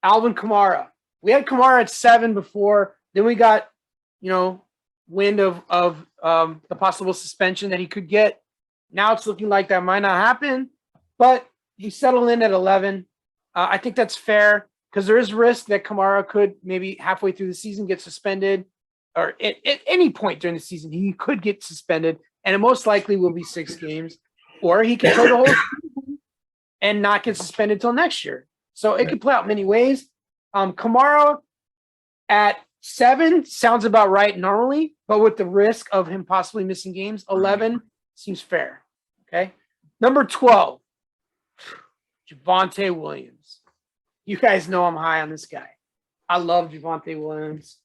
Alvin Kamara. We had Kamara at 7 before. Then we got, wind of the possible suspension that he could get. Now it's looking like that might not happen, but he settled in at 11. I think that's fair because there is risk that Kamara could maybe halfway through the season get suspended, or at any point during the season, he could get suspended, and it most likely will be 6 games. or he can play the whole season and not get suspended till next year. So it could play out many ways. Kamara at 7 sounds about right normally, but with the risk of him possibly missing games, 11 seems fair. Okay. Number 12, Javonte Williams. You guys know I'm high on this guy. I love Javonte Williams.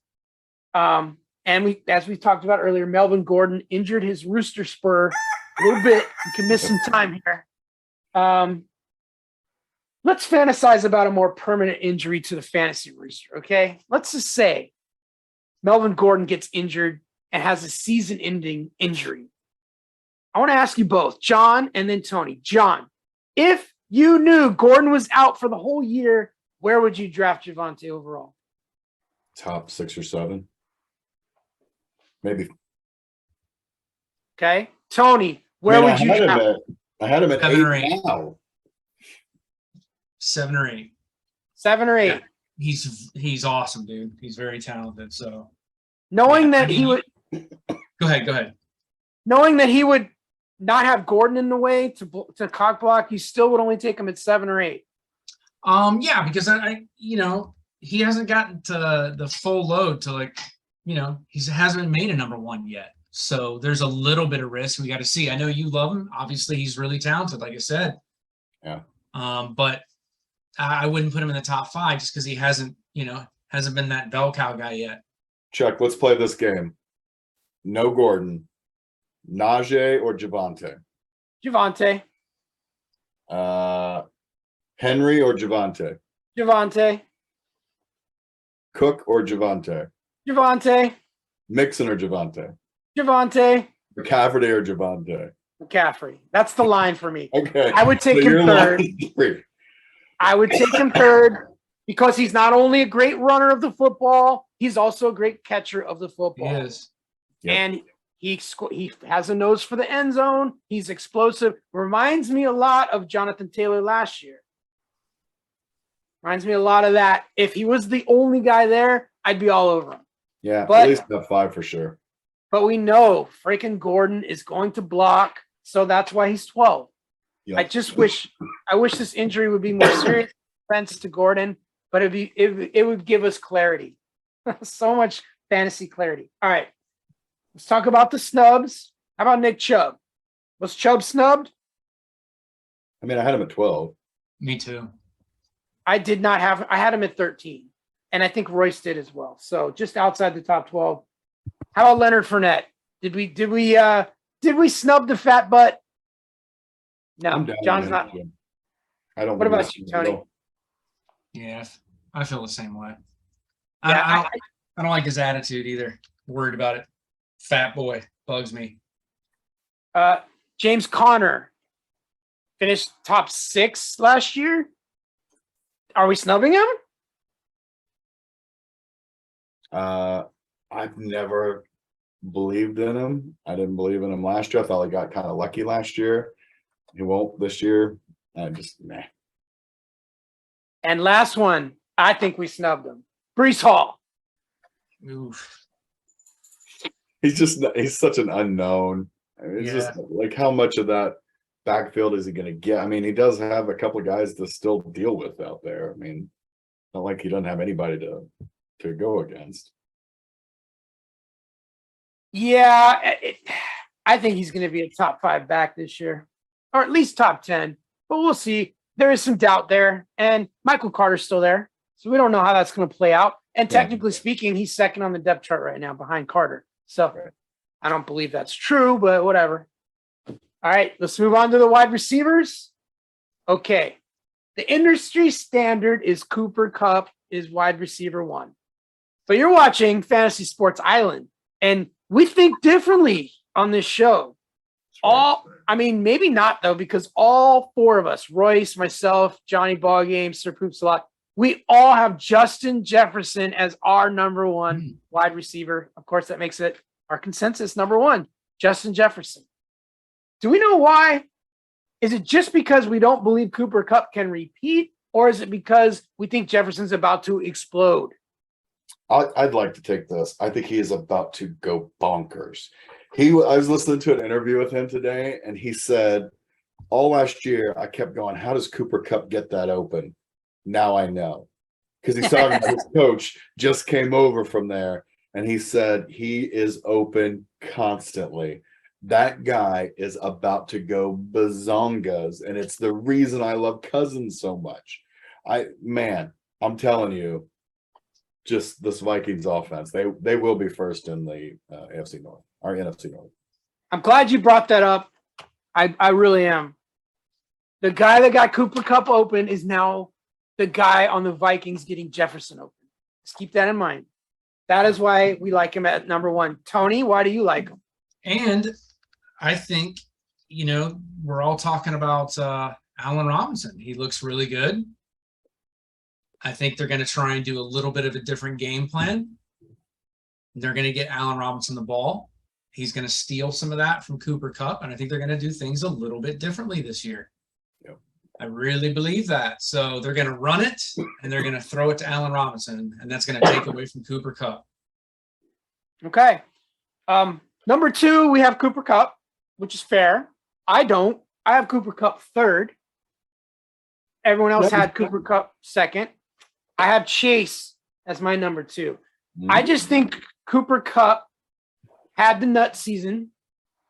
And as we talked about earlier, Melvin Gordon injured his rooster spur a little bit. You can miss some time here. Let's fantasize about a more permanent injury to the fantasy rooster, okay? Let's just say Melvin Gordon gets injured and has a season-ending injury. I want to ask you both, John and then Tony. John, if you knew Gordon was out for the whole year, where would you draft Javonte overall? Top 6 or 7. Maybe. Okay. Tony, where would you draft? I had him at 7 or 8 8. now. 7 or 8. 7 or 8. Yeah. He's awesome, dude. He's very talented. So knowing that he would go ahead. Knowing that he would not have Gordon in the way to cock block, you still would only take him at 7 or 8. Yeah, because I he hasn't gotten to the full load to he hasn't made a number 1 yet. So there's a little bit of risk. We got to see. I know you love him. Obviously, he's really talented, like I said. Yeah. But I wouldn't put him in the top 5 just because he hasn't been that bell cow guy yet. Chuck, let's play this game. No Gordon. Najee or Javonte? Javonte. Henry or Javonte? Javonte. Cook or Javonte? Javonte. Mixon or Javonte? Javonte. McCaffrey or Javonte? McCaffrey. That's the line for me. Okay. I would take him third. I would take him third because he's not only a great runner of the football, he's also a great catcher of the football. He is. Yep. And he has a nose for the end zone. He's explosive. Reminds me a lot of Jonathan Taylor last year. Reminds me a lot of that. If he was the only guy there, I'd be all over him. Yeah, But- at least top 5 for sure. But we know freaking Gordon is going to block, so that's why he's 12. Yep. I wish this injury would be more serious offense to Gordon, but it would give us clarity. So much fantasy clarity. All right. Let's talk about the snubs. How about Nick Chubb? Was Chubb snubbed? I mean, I had him at 12. Me too. I had him at 13. And I think Royce did as well. So just outside the top 12. How about Leonard Fournette? Did we snub the fat butt? No, I'm down John's with not. him. I don't. What think about he's you, gonna Tony? go. Yeah, I feel the same way. Yeah, I don't like his attitude either. Worried about it. Fat boy bugs me. James Conner finished top 6 last year. Are we snubbing him? I've never believed in him. I didn't believe in him last year. I thought he got kind of lucky last year. He won't this year. Nah. And last one, I think we snubbed him. Brees Hall. Oof. He's such an unknown. I mean, it's just like how much of that backfield is he going to get? I mean, he does have a couple of guys to still deal with out there. I mean, not like he doesn't have anybody to go against. Yeah, I think he's going to be a top 5 back this year, or at least top 10. But we'll see. There is some doubt there, and Michael Carter's still there, so we don't know how that's going to play out. And technically speaking, he's second on the depth chart right now behind Carter. So I don't believe that's true, but whatever. All right, let's move on to the wide receivers. Okay, the industry standard is Cooper Kupp is wide receiver 1, but you're watching Fantasy Sports Island, and we think differently on this show. Maybe not though, because all 4 of us, Royce, myself, Johnny Ballgame, Sir Poops a lot, we all have Justin Jefferson as our number 1 wide receiver. Of course, that makes it our consensus number 1, Justin Jefferson. Do we know why? Is it just because we don't believe Cooper Kupp can repeat, or is it because we think Jefferson's about to explode? I'd like to take this. I think he is about to go bonkers. I was listening to an interview with him today, and he said, all last year, I kept going, how does Cooper Kupp get that open? Now I know. Because he's talking about his coach just came over from there, and he said he is open constantly. That guy is about to go bazongas, and it's the reason I love Cousins so much. I'm telling you, just this Vikings offense, they will be first in the AFC North or NFC North. I'm glad you brought that up. I really am. The guy that got Cooper Kupp open is now the guy on the Vikings getting Jefferson open. Just keep that in mind. That is why we like him at number 1. Tony, why do you like him? And I think, we're all talking about Allen Robinson. He looks really good. I think they're going to try and do a little bit of a different game plan. They're going to get Allen Robinson the ball. He's going to steal some of that from Cooper Kupp, and I think they're going to do things a little bit differently this year. Yep. I really believe that. So they're going to run it, and they're going to throw it to Allen Robinson, and that's going to take away from Cooper Kupp. Okay. Number 2, we have Cooper Kupp, which is fair. I don't. I have Cooper Kupp 3rd. Everyone else had Cooper Kupp 2nd. I have Chase as my number 2. I just think Cooper Kupp had the nut season.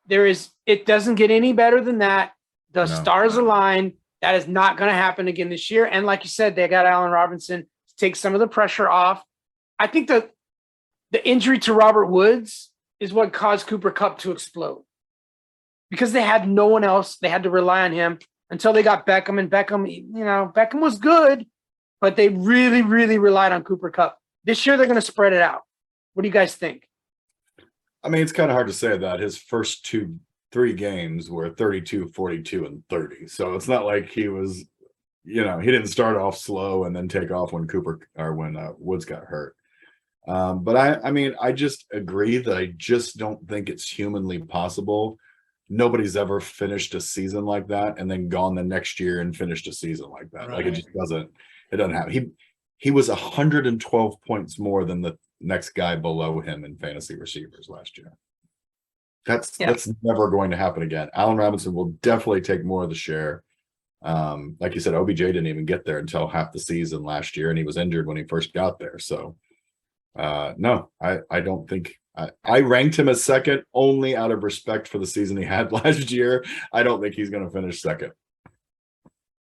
It doesn't get any better than that. The stars align. That is not going to happen again this year. And like you said, they got Allen Robinson to take some of the pressure off. I think the injury to Robert Woods is what caused Cooper Kupp to explode. Because they had no one else. They had to rely on him until they got Beckham. And Beckham was good, but they really, really relied on Cooper Kupp. This year, they're going to spread it out. What do you guys think? I mean, it's kind of hard to say that. His first 3 games were 32, 42, and 30. So it's not like he was, he didn't start off slow and then take off when Woods got hurt. But I just agree that I just don't think it's humanly possible. Nobody's ever finished a season like that and then gone the next year and finished a season like that. Right. Like it doesn't happen. He was 112 points more than the next guy below him in fantasy receivers last year. That's never going to happen again. Allen Robinson will definitely take more of the share. Like you said, OBJ didn't even get there until half the season last year, and he was injured when he first got there. So no, I don't think I ranked him as 2nd only out of respect for the season he had last year. I don't think he's going to finish 2nd.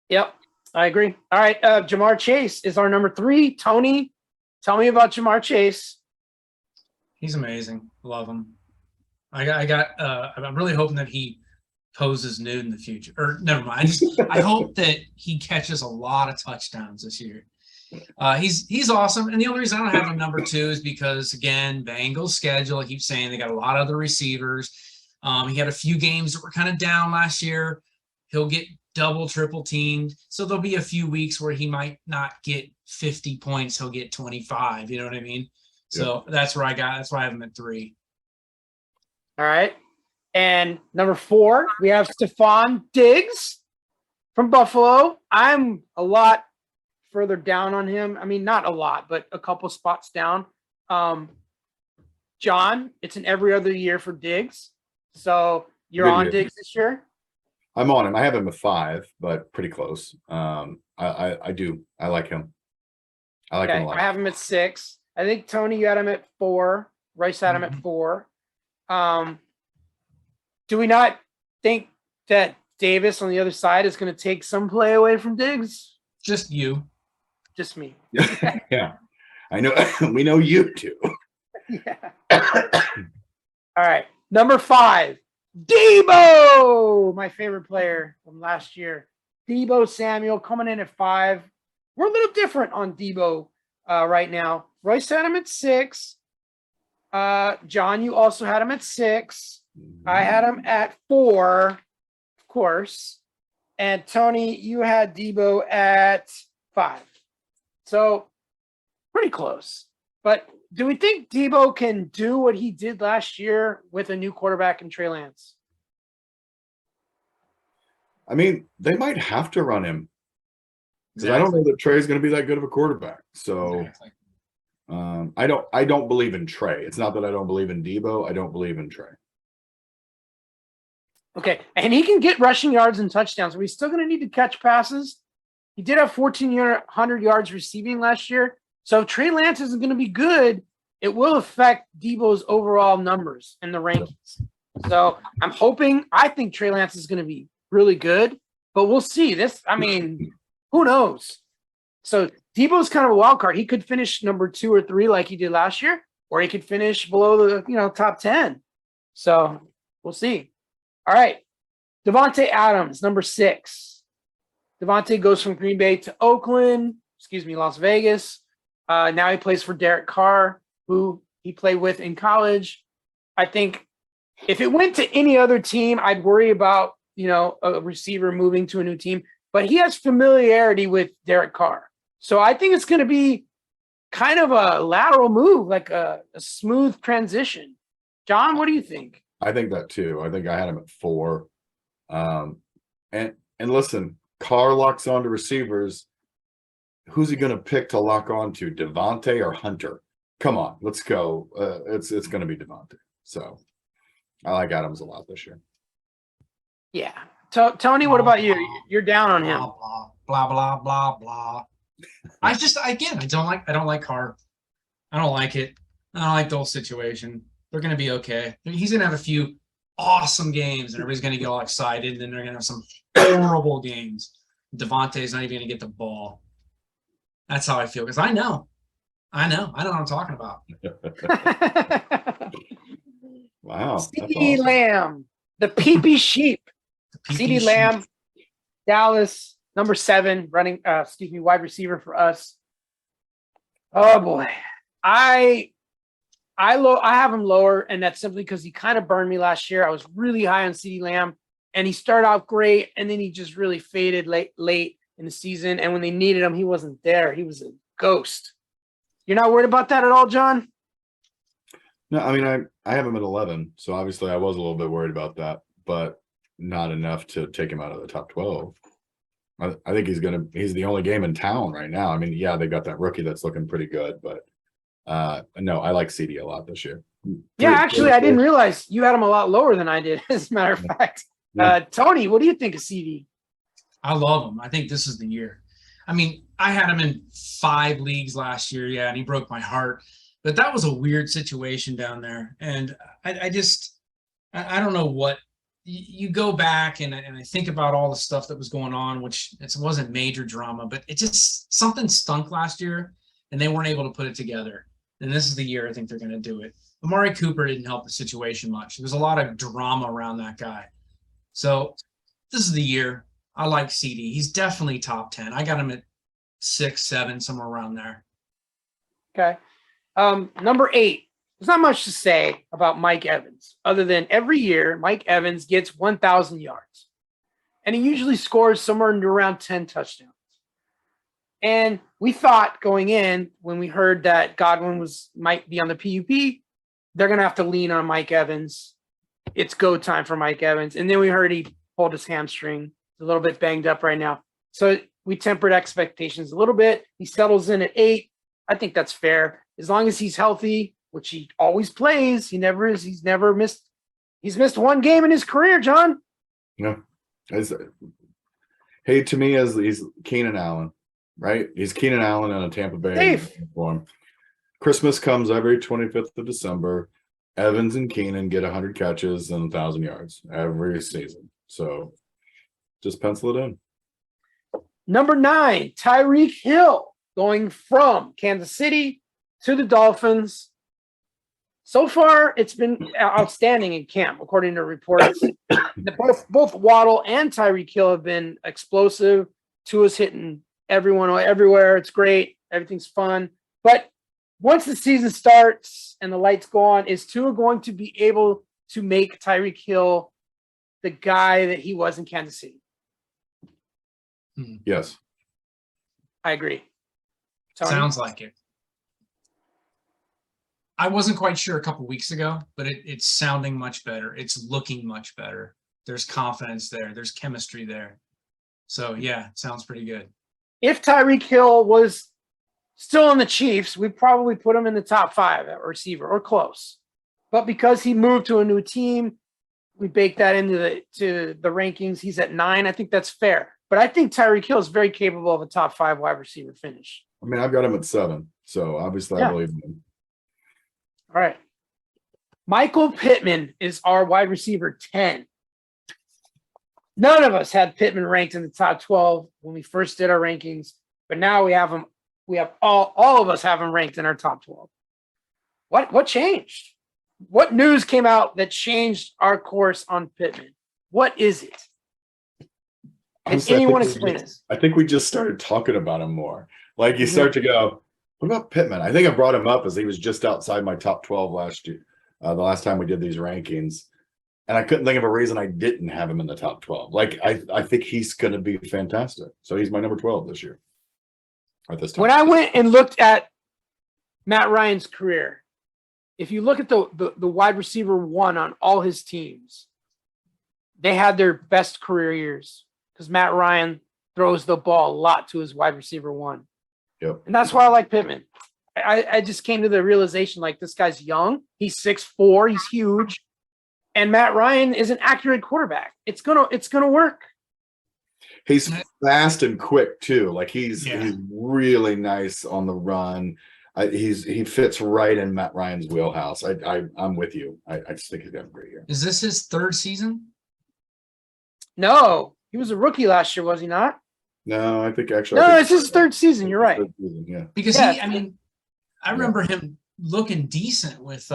Yep, I agree. All right, Jamar Chase is our number 3. Tony, tell me about Jamar Chase. He's amazing. Love him. I'm really hoping that he poses nude in the future. Or never mind. I hope that he catches a lot of touchdowns this year. He's awesome. And the only reason I don't have him number 2 is because, again, Bengals schedule. I keep saying they got a lot of other receivers. He had a few games that were kind of down last year. He'll get double, triple teamed. So there'll be a few weeks where he might not get 50 points. He'll get 25. You know what I mean? So that's why I have him at 3. All right. And number 4, we have Stephon Diggs from Buffalo. I'm a lot further down on him. I mean, not a lot, but a couple spots down. John, it's an every other year for Diggs. So you're on Diggs this year? I'm on him. I have him at 5, but pretty close. I do. I like him. I like him a lot. I have him at 6. I think, Tony, you had him at 4. Rice had him at 4. Do we not think that Davis on the other side is going to take some play away from Diggs? Just you. Just me. Yeah. I know. We know you too. Yeah. All right. Number 5, Debo, my favorite player from last year. Debo Samuel coming in at 5. We're a little different on Debo right now. Royce had him at 6. John, you also had him at 6. I had him at 4, of course. And Tony, you had Debo at 5. So pretty close. But do we think Debo can do what he did last year with a new quarterback in Trey Lance? I mean, they might have to run him. Because I don't know that Trey's going to be that good of a quarterback. So I don't believe in Trey. It's not that I don't believe in Debo. I don't believe in Trey. Okay, and he can get rushing yards and touchdowns, but he's still going to need to catch passes. He did have 1,400 yards receiving last year. So if Trey Lance isn't going to be good, it will affect Debo's overall numbers in the rankings. So I think Trey Lance is going to be really good, but we'll see. Who knows? So Debo's kind of a wild card. He could finish number 2 or 3 like he did last year, or he could finish below the top 10. So we'll see. All right. Devontae Adams, number 6. Devontae goes from Green Bay to Las Vegas. Now he plays for Derek Carr, who he played with in college. I think if it went to any other team, I'd worry about, a receiver moving to a new team, but he has familiarity with Derek Carr. So I think it's going to be kind of a lateral move, like a smooth transition. John, what do you think? I think that too. I think I had him at 4. And listen, Carr locks onto receivers. Who's he going to pick to lock onto, Devontae or Hunter? Come on, let's go. It's going to be Devontae. So I like Adams a lot this year. Yeah. Tony, what about you? You're down on him. Blah, blah, blah, blah. I don't like Carr. I don't like it. I don't like the whole situation. They're going to be okay. He's going to have a few awesome games and everybody's going to get all excited. And then they're going to have some horrible games. Devontae's not even going to get the ball. That's how I feel. Because I know what I'm talking about. Wow. CeeDee awesome. Lamb, the PP sheep. CeeDee Lamb, Dallas, number 7, wide receiver for us. Oh boy. I have him lower, and that's simply because he kind of burned me last year. I was really high on CeeDee Lamb, and he started out great, and then he just really faded late in the season. And when they needed him, he wasn't there. He was a ghost. You're not worried about that at all, John? No, I mean, I have him at 11, so obviously I was a little bit worried about that, but not enough to take him out of the top 12. I think he's the only game in town right now. I mean, yeah, they got that rookie that's looking pretty good, but no, I like CD a lot this year. Yeah, actually, I didn't realize you had him a lot lower than I did, as a matter of fact. Yeah. Tony, what do you think of CD? I love him. I think this is the year. I mean, I had him in 5 leagues last year, yeah, and he broke my heart. But that was a weird situation down there. And I don't know what you go back and I think about all the stuff that was going on, which it wasn't major drama, but it just something stunk last year and they weren't able to put it together. And this is the year I think they're going to do it. Amari Cooper didn't help the situation much. There was a lot of drama around that guy. So this is the year. I like CD. He's definitely top 10. I got him at 6, 7, somewhere around there. Okay. Number 8. There's not much to say about Mike Evans other than every year Mike Evans gets 1,000 yards. And he usually scores somewhere around 10 touchdowns. And we thought going in, when we heard that Godwin might be on the PUP, they're going to have to lean on Mike Evans. It's go time for Mike Evans. And then we heard he pulled his hamstring. He's a little bit banged up right now. So we tempered expectations a little bit. He settles in at 8. I think that's fair. As long as he's healthy, which he always plays. He's missed one game in his career, John. No. Hey, to me, he's Keenan Allen, right? He's Keenan Allen in a Tampa Bay uniform. Christmas comes every 25th of December. Evans and Keenan get 100 catches and 1,000 yards every season. So just pencil it in. Number 9, Tyreek Hill, going from Kansas City to the Dolphins. So far, it's been outstanding in camp, according to reports. Both Waddle and Tyreek Hill have been explosive. Tua's hitting everyone everywhere. It's great. Everything's fun. But once the season starts and the lights go on, is Tua going to be able to make Tyreek Hill the guy that he was in Kansas City? Yes. I agree. Tony? Sounds like it. I wasn't quite sure a couple weeks ago, but it's sounding much better. It's looking much better. There's confidence there. There's chemistry there. So, yeah, sounds pretty good. If Tyreek Hill was still in the Chiefs, we'd probably put him in the top 5 at receiver or close. But because he moved to a new team, we bake that into the rankings. He's at 9. I think that's fair. But I think Tyreek Hill is very capable of a top 5 wide receiver finish. I mean, I've got him at 7, so obviously I believe in him. All right. Michael Pittman is our wide receiver 10. None of us had Pittman ranked in the top 12 when we first did our rankings, but now we have him. We have all of us have him ranked in our top 12. What changed? What news came out that changed our course on Pittman? What is it? Can Honestly, anyone explain this? I think we just started talking about him more. Like you start to go, what about Pittman? I think I brought him up as he was just outside my top 12 last year, the last time we did these rankings. And I couldn't think of a reason I didn't have him in the top 12. Like, I think he's going to be fantastic. So he's my number 12 this year. At this time. When I went and looked at Matt Ryan's career, if you look at the wide receiver 1 on all his teams, they had their best career years because Matt Ryan throws the ball a lot to his wide receiver 1. Yep. And that's why I like Pittman. I just came to the realization, like, this guy's young. He's 6'4", he's huge. And Matt Ryan is an accurate quarterback. It's gonna work. He's fast and quick too. Like he's really nice on the run. He fits right in Matt Ryan's wheelhouse. I'm with you. I just think he's got a great year. Is this his 3rd season? No, he was a rookie last year, was he not? No, I think actually. No, it's his 3rd season. You're right. Season, yeah. Because I remember him looking decent with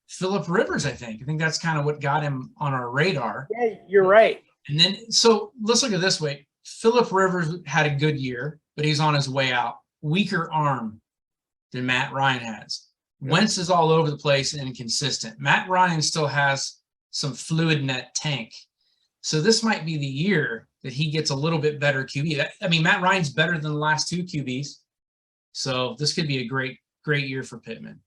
Phillip Rivers, I think. I think that's kind of what got him on our radar. Yeah, you're right. And then, so let's look at it this way. Phillip Rivers had a good year, but he's on his way out. Weaker arm than Matt Ryan has. Yeah. Wentz is all over the place and inconsistent. Matt Ryan still has some fluid in that tank. So this might be the year that he gets a little bit better QB. Matt Ryan's better than the last 2 QBs. So this could be a great year for Pittman.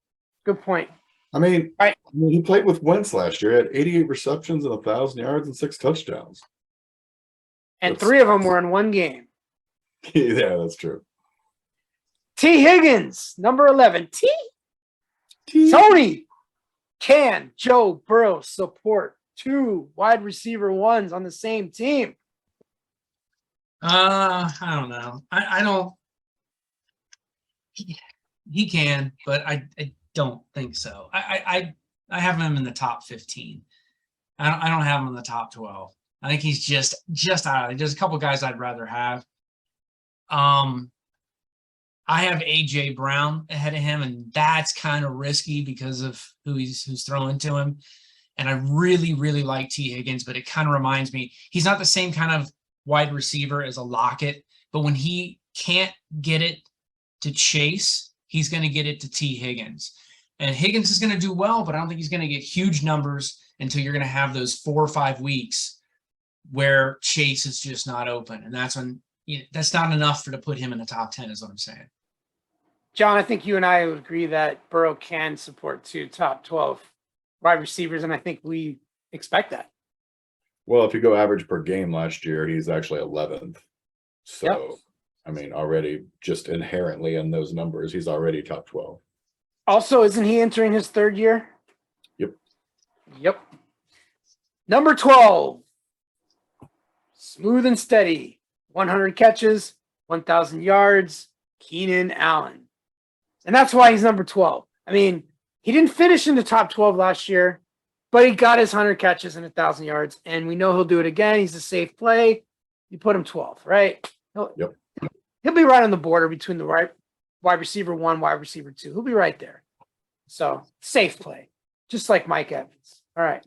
Good point. He played with Wentz last year. He had 88 receptions and 1,000 yards and 6 touchdowns. And 3 of them were in one game. Yeah, that's true. T. Higgins, number 11. Tony, can Joe Burrow support 2 wide receiver 1s on the same team? I don't know. I don't. He can, but I don't think so. I have him in the top 15. I don't have him in the top 12. I think he's just out of it. There's a couple guys I'd rather have. I have AJ Brown ahead of him, and that's kind of risky because of who's throwing to him. And I really, really like T. Higgins, but it kind of reminds me, he's not the same kind of wide receiver as a Lockett, but when he can't get it to Chase, he's going to get it to T. Higgins. And Higgins is going to do well, but I don't think he's going to get huge numbers until you're going to have those 4 or 5 weeks where Chase is just not open. And that's when that's not enough to put him in the top 10 is what I'm saying. John, I think you and I would agree that Burrow can support 2 top 12 wide receivers, and I think we expect that. Well, if you go average per game last year, he's actually 11th. So, yep. Already just inherently in those numbers, he's already top 12. Also, isn't he entering his 3rd year? Yep. Number 12, smooth and steady, 100 catches, 1,000 yards, Keenan Allen. And that's why he's number 12. He didn't finish in the top 12 last year, but he got his 100 catches and 1,000 yards, and we know he'll do it again. He's a safe play. You put him 12th, right? He'll be right on the border between the right wide receiver 1, wide receiver 2. He'll be right there. So, safe play, just like Mike Evans. All right.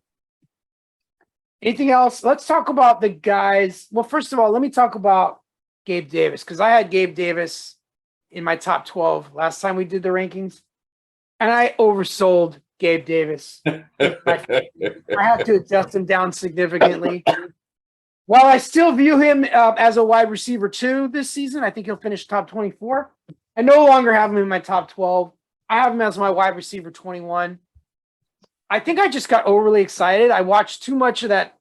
Anything else? Let's talk about the guys. Well, first of all, let me talk about Gabe Davis, because I had Gabe Davis in my top 12 last time we did the rankings, and I oversold Gabe Davis. I have to adjust him down significantly. While I still view him as a wide receiver 2 this season, I think he'll finish top 24. I no longer have him in my top 12. I have him as my wide receiver 21. I think I just got overly excited. I watched too much of that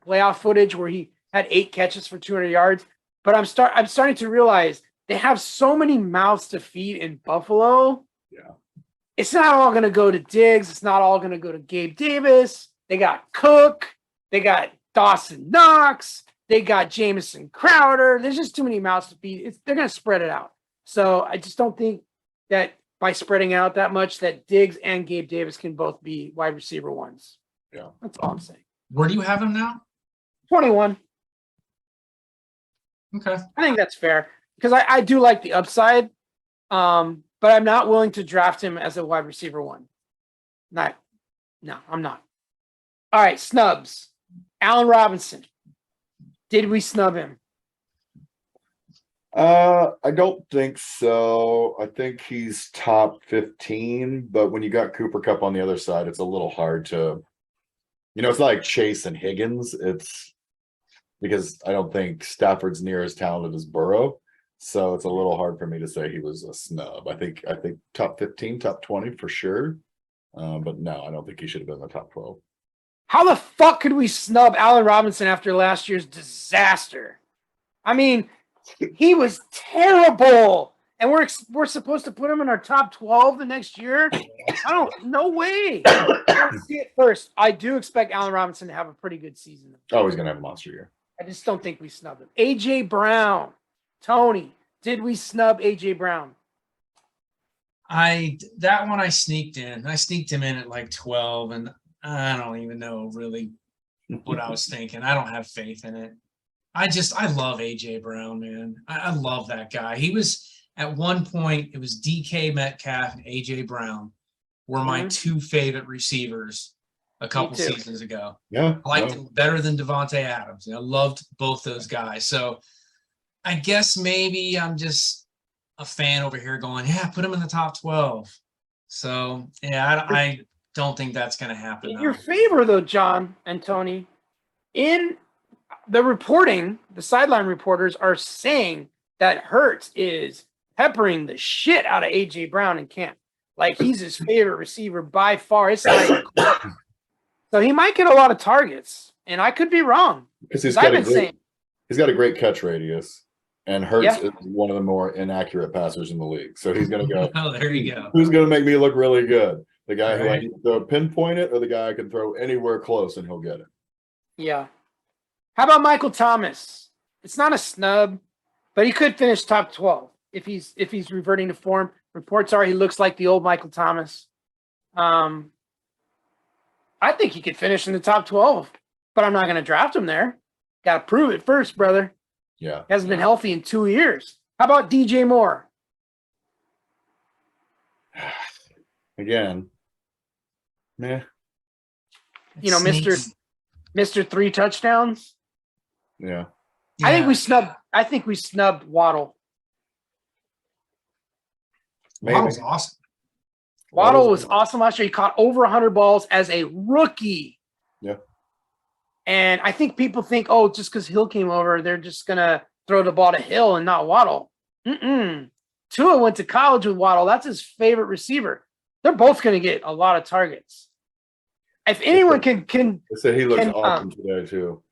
playoff footage where he had 8 catches for 200 yards. But I'm starting to realize they have so many mouths to feed in Buffalo. Yeah. It's not all going to go to Diggs. It's not all going to go to Gabe Davis. They got Cook. They got Dawson Knox. They got Jamison Crowder. There's just too many mouths to feed. They're going to spread it out. So I just don't think that by spreading out that much that Diggs and Gabe Davis can both be wide receiver ones. Yeah. That's all I'm saying. Where do you have him now? 21. Okay. I think that's fair because I do like the upside, but I'm not willing to draft him as a wide receiver one. No, I'm not. All right, snubs. Allen Robinson. Did we snub him? I don't think so. I think he's top 15, but when you got Cooper Kupp on the other side, it's a little hard to, it's like Chase and Higgins. It's because I don't think Stafford's near as talented as Burrow. So it's a little hard for me to say he was a snub. I think top 15, top 20 for sure. But no, I don't think he should have been in the top 12. How the fuck could we snub Allen Robinson after last year's disaster? I mean, he was terrible. And we're supposed to put him in our top 12 the next year? No way. Let's see it first. I do expect Allen Robinson to have a pretty good season. Oh, he's going to have a monster year. I just don't think we snubbed him. A.J. Brown. Tony, did we snub A.J. Brown? That one I sneaked in. I sneaked him in at like 12, and I don't even know really what I was thinking. I don't have faith in it. I love A.J. Brown, man. I love that guy. He was at one point, it was DK Metcalf and A.J. Brown were my two favorite receivers a couple seasons ago. Yeah. I liked him better than Devontae Adams. I loved both those guys. So I guess maybe I'm just a fan over here going, yeah, put him in the top 12. So, yeah, I don't think that's going to happen. In your favor, though, John and Tony, in the reporting, the sideline reporters are saying that Hurts is peppering the shit out of A.J. Brown in camp. Like, he's his favorite receiver by far. It's not even close. So he might get a lot of targets, and I could be wrong. Because he's got a great catch radius, and Hurts is one of the more inaccurate passers in the league. So he's going to go. Oh, there you go. Who's going to make me look really good? The guy who I can throw pinpoint it, or the guy I can throw anywhere close and he'll get it. Yeah. How about Michael Thomas? It's not a snub, but he could finish top 12 if he's reverting to form. Reports are he looks like the old Michael Thomas. I think he could finish in the top 12, but I'm not going to draft him there. Got to prove it first, brother. Yeah. He hasn't been healthy in 2 years. How about DJ Moore? Again, meh. Mr. 3 touchdowns. Yeah. I think we snubbed Waddle. Waddle's awesome. Waddle was awesome last year. He caught over 100 balls as a rookie. Yeah. And I think people think, just because Hill came over, they're just going to throw the ball to Hill and not Waddle. Tua went to college with Waddle. That's his favorite receiver. They're both going to get a lot of targets. If anyone can say he looks awesome today too.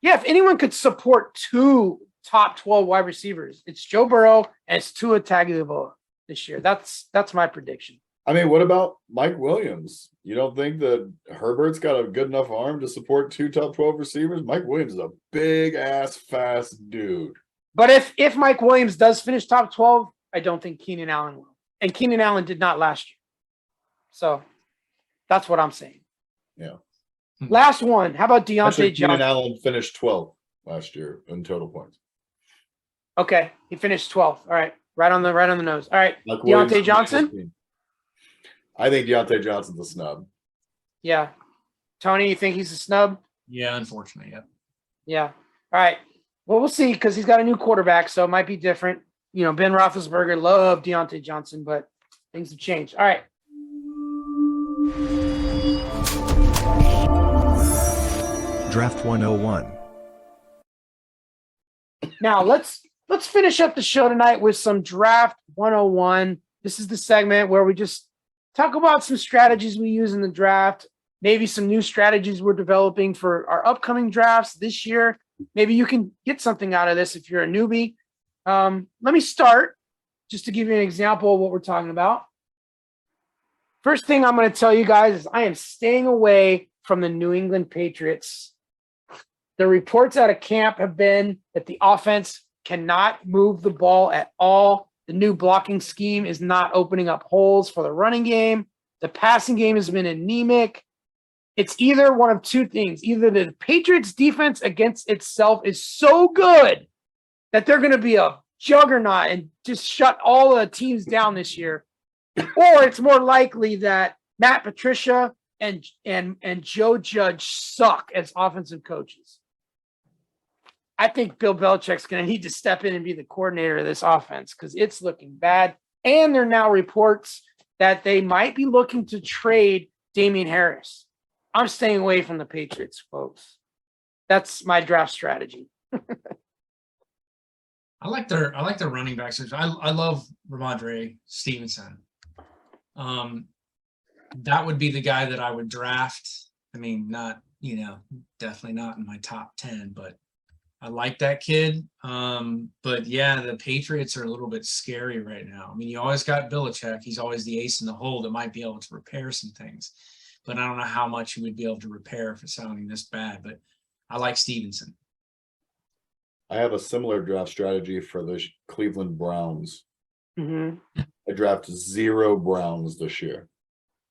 Yeah, if anyone could support 2 top 12 wide receivers, it's Joe Burrow and it's Tua Tagovailoa this year. That's my prediction. I mean, what about Mike Williams? You don't think that Herbert's got a good enough arm to support 2 top 12 receivers? Mike Williams is a big ass fast dude. But if Mike Williams does finish top 12, I don't think Keenan Allen will. And Keenan Allen did not last year. So that's what I'm saying. Yeah. Last one. How about Deontay Johnson? Keenan Allen finished 12th last year in total points. Okay, he finished 12th. All right, right on the nose. All right, Mike Deontay Johnson. I think Deontay Johnson's a snub. Yeah, Tony, you think he's a snub? Yeah, unfortunately, yeah. Yeah. All right. Well, we'll see because he's got a new quarterback, so it might be different. Ben Roethlisberger loved Deontay Johnson, but things have changed. All right. Draft 101. Now let's finish up the show tonight with some Draft 101. This is the segment where we just talk about some strategies we use in the draft, maybe some new strategies we're developing for our upcoming drafts this year. Maybe you can get something out of this if you're a newbie. Let me start just to give you an example of what we're talking about. First thing I'm going to tell you guys is I am staying away from the New England Patriots. The reports out of camp have been that the offense cannot move the ball at all. The new blocking scheme is not opening up holes for the running game. The passing game has been anemic. It's either one of two things. Either the Patriots defense against itself is so good that they're going to be a juggernaut and just shut all the teams down this year, or it's more likely that Matt Patricia and Joe Judge suck as offensive coaches. I think Bill Belichick's going to need to step in and be the coordinator of this offense because it's looking bad. And there are now reports that they might be looking to trade Damian Harris. I'm staying away from the Patriots, folks. That's my draft strategy. I like their running backs. I love Ramondre Stevenson. That would be the guy that I would draft. I mean, not, definitely not in my top 10, but I like that kid. But yeah, the Patriots are a little bit scary right now. I mean, you always got Belichick. He's always the ace in the hole that might be able to repair some things. But I don't know how much he would be able to repair if it's sounding this bad. But I like Stevenson. I have a similar draft strategy for the Cleveland Browns. Mm-hmm. I draft 0 Browns this year.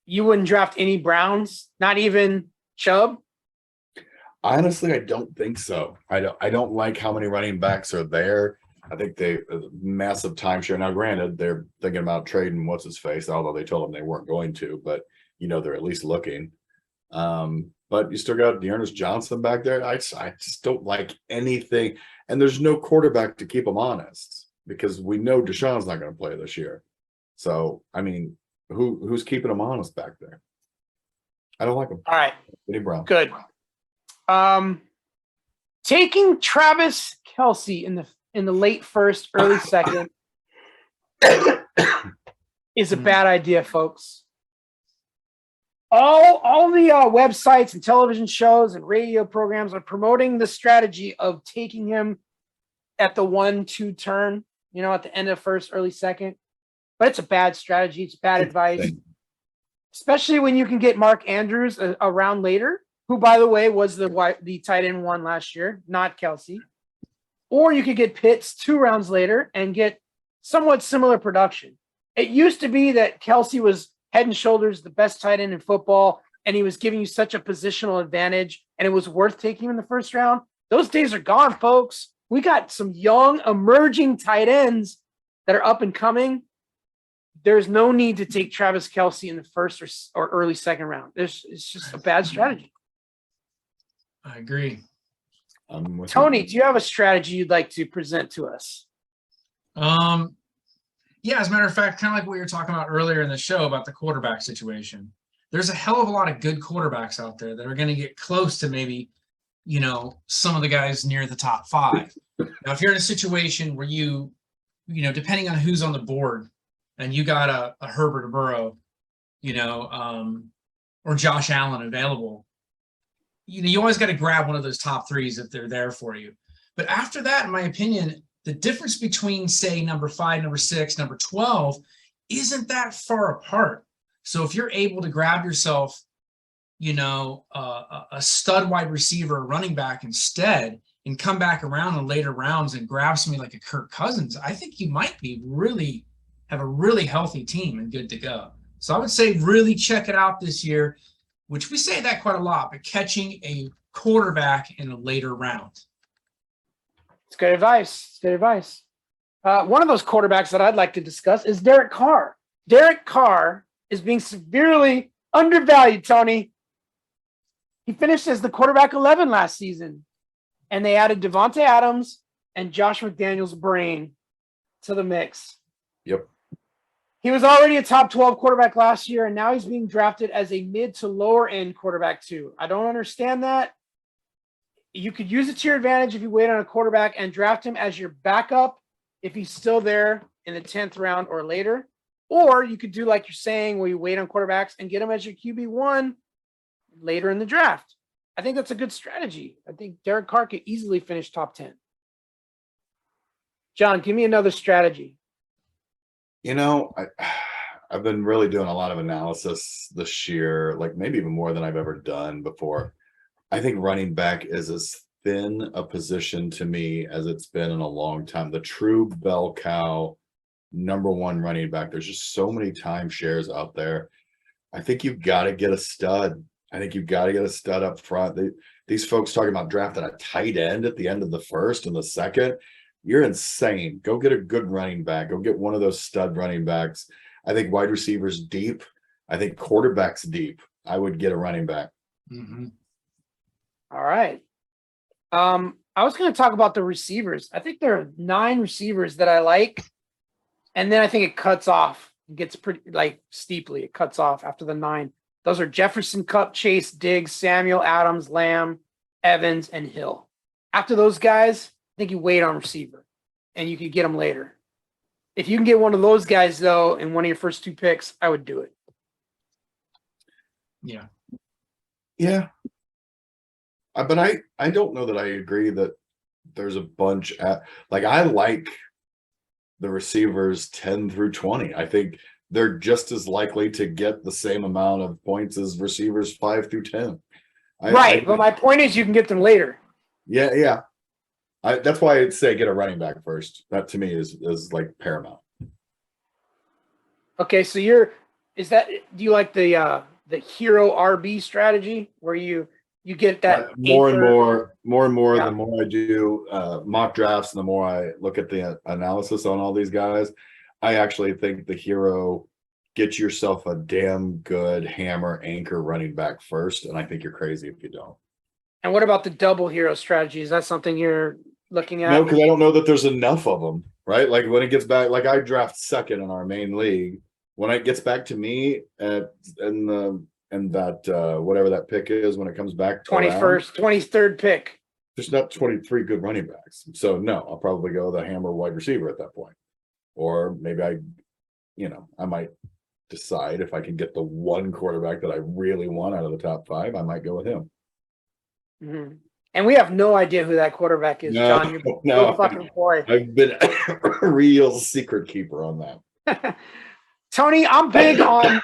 You wouldn't draft any Browns, not even Chubb? Honestly, I don't think so. I don't like how many running backs are there. I think they massive timeshare. Now, granted, they're thinking about trading what's his face, although they told them they weren't going to, but they're at least looking. But you still got Dearness Johnson back there. I just don't like anything. And there's no quarterback to keep them honest because we know Deshaun's not going to play this year. So, I mean, who's keeping them honest back there? I don't like them. All right. Vinny Brown. Good. Taking Travis Kelce in the late first, early second is a bad idea, folks. All the websites and television shows and radio programs are promoting the strategy of taking him at the 1-2 turn, at the end of first, early second. But it's a bad strategy. It's bad advice, especially when you can get Mark Andrews a round later, who, by the way, was the tight end 1 last year, not Kelce. Or you could get Pitts 2 rounds later and get somewhat similar production. It used to be that Kelce was head and shoulders the best tight end in football, and he was giving you such a positional advantage, and it was worth taking him in the first round. Those days are gone, folks. We got some young, emerging tight ends that are up and coming. There's no need to take Travis Kelce in the first or early second round. It's just a bad strategy. I agree. Tony, do you have a strategy you'd like to present to us? Yeah, as a matter of fact, kind of like what you were talking about earlier in the show about the quarterback situation. There's a hell of a lot of good quarterbacks out there that are going to get close to maybe, some of the guys near the top 5. Now, if you're in a situation where depending on who's on the board and you got a Herbert or Burrow, or Josh Allen available, you always got to grab one of those top 3s if they're there for you. But after that, in my opinion, the difference between, say, number 5, number 6, number 12 isn't that far apart. So if you're able to grab yourself, a stud wide receiver, a running back instead, and come back around in later rounds and grab somebody like a Kirk Cousins, I think you might have a really healthy team and good to go. So I would say really check it out this year, which we say that quite a lot, but catching a quarterback in a later round. It's good advice. It's good advice. One of those quarterbacks that I'd like to discuss is Derek Carr. Derek Carr is being severely undervalued, Tony. He finished as the quarterback 11 last season, and they added Devontae Adams and Josh McDaniels' brain to the mix. Yep. He was already a top 12 quarterback last year, and now he's being drafted as a mid to lower end quarterback too. I don't understand that. You could use it to your advantage if you wait on a quarterback and draft him as your backup if he's still there in the 10th round or later. Or you could do like you're saying, where you wait on quarterbacks and get him as your QB1 later in the draft. I think that's a good strategy. I think Derek Carr could easily finish top 10. John, give me another strategy. I've been really doing a lot of analysis this year, like maybe even more than I've ever done before. I think running back is as thin a position to me as it's been in a long time. The true bell cow, number one running back. There's just so many timeshares out there. I think you've got to get a stud. I think you've got to get a stud up front. These folks talking about drafting a tight end at the end of the first and the second. You're insane. Go get a good running back. Go get one of those stud running backs. I think wide receivers deep. I think quarterbacks deep. I would get a running back. Mm-hmm. All right. I was going to talk about the receivers. I think there are 9 receivers that I like. And then I think it cuts off. It gets pretty like steeply. It cuts off after the 9. Those are Jefferson, Kupp, Chase, Diggs, Samuel, Adams, Lamb, Evans, and Hill. After those guys, I think you wait on receiver and you can get them later. If you can get one of those guys, though, in one of your first 2 picks, I would do it. Yeah. Yeah. But I don't know that I agree that there's a bunch like I like the receivers 10 through 20. I think they're just as likely to get the same amount of points as receivers 5 through 10. But my point is you can get them later. Yeah. That's why I'd say get a running back first. That to me is like paramount. Okay, so do you like the hero RB strategy where you get that more and more Yeah. the more I do mock drafts and the more I look at the analysis on all these guys, I actually think the hero, get yourself a damn good hammer anchor running back first, and I think you're crazy if you don't. And what about the double hero strategy? Is that something you're looking at? No, because I don't know that there's enough of them, right? Like when it gets back, like I draft second in our main league. When it gets back to me and that whatever that pick is, when it comes back 21st, 23rd pick. there's not 23 good running backs. So no, I'll probably go the hammer wide receiver at that point. Or maybe I might decide if I can get the one quarterback that I really want out of the top 5, I might go with him. Mm-hmm. And we have no idea who that quarterback is, No, John. You're no. so fucking boy. I've been a real secret keeper on that. Tony, I'm big on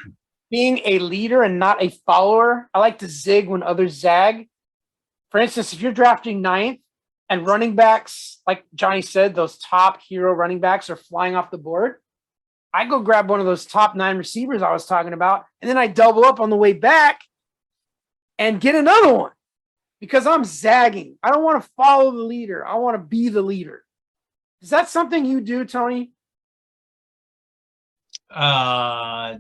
being a leader and not a follower. I like to zig when others zag. For instance, if you're drafting 9th and running backs, like Johnny said, those top hero running backs are flying off the board, I go grab one of those top 9 receivers I was talking about, and then I double up on the way back and get another one because I'm zagging. I don't want to follow the leader. I want to be the leader. Is that something you do, Tony? I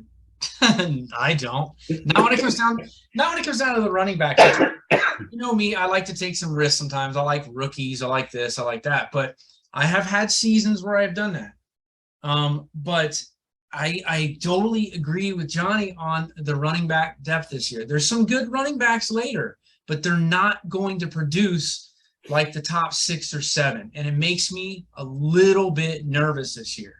don't. Not when it comes down to the running back. You know me, I like to take some risks sometimes. I like rookies, I like this, I like that. But I have had seasons where I've done that. But I totally agree with Johnny on the running back depth this year. There's some good running backs later, but they're not going to produce like the top 6 or 7. And it makes me a little bit nervous this year.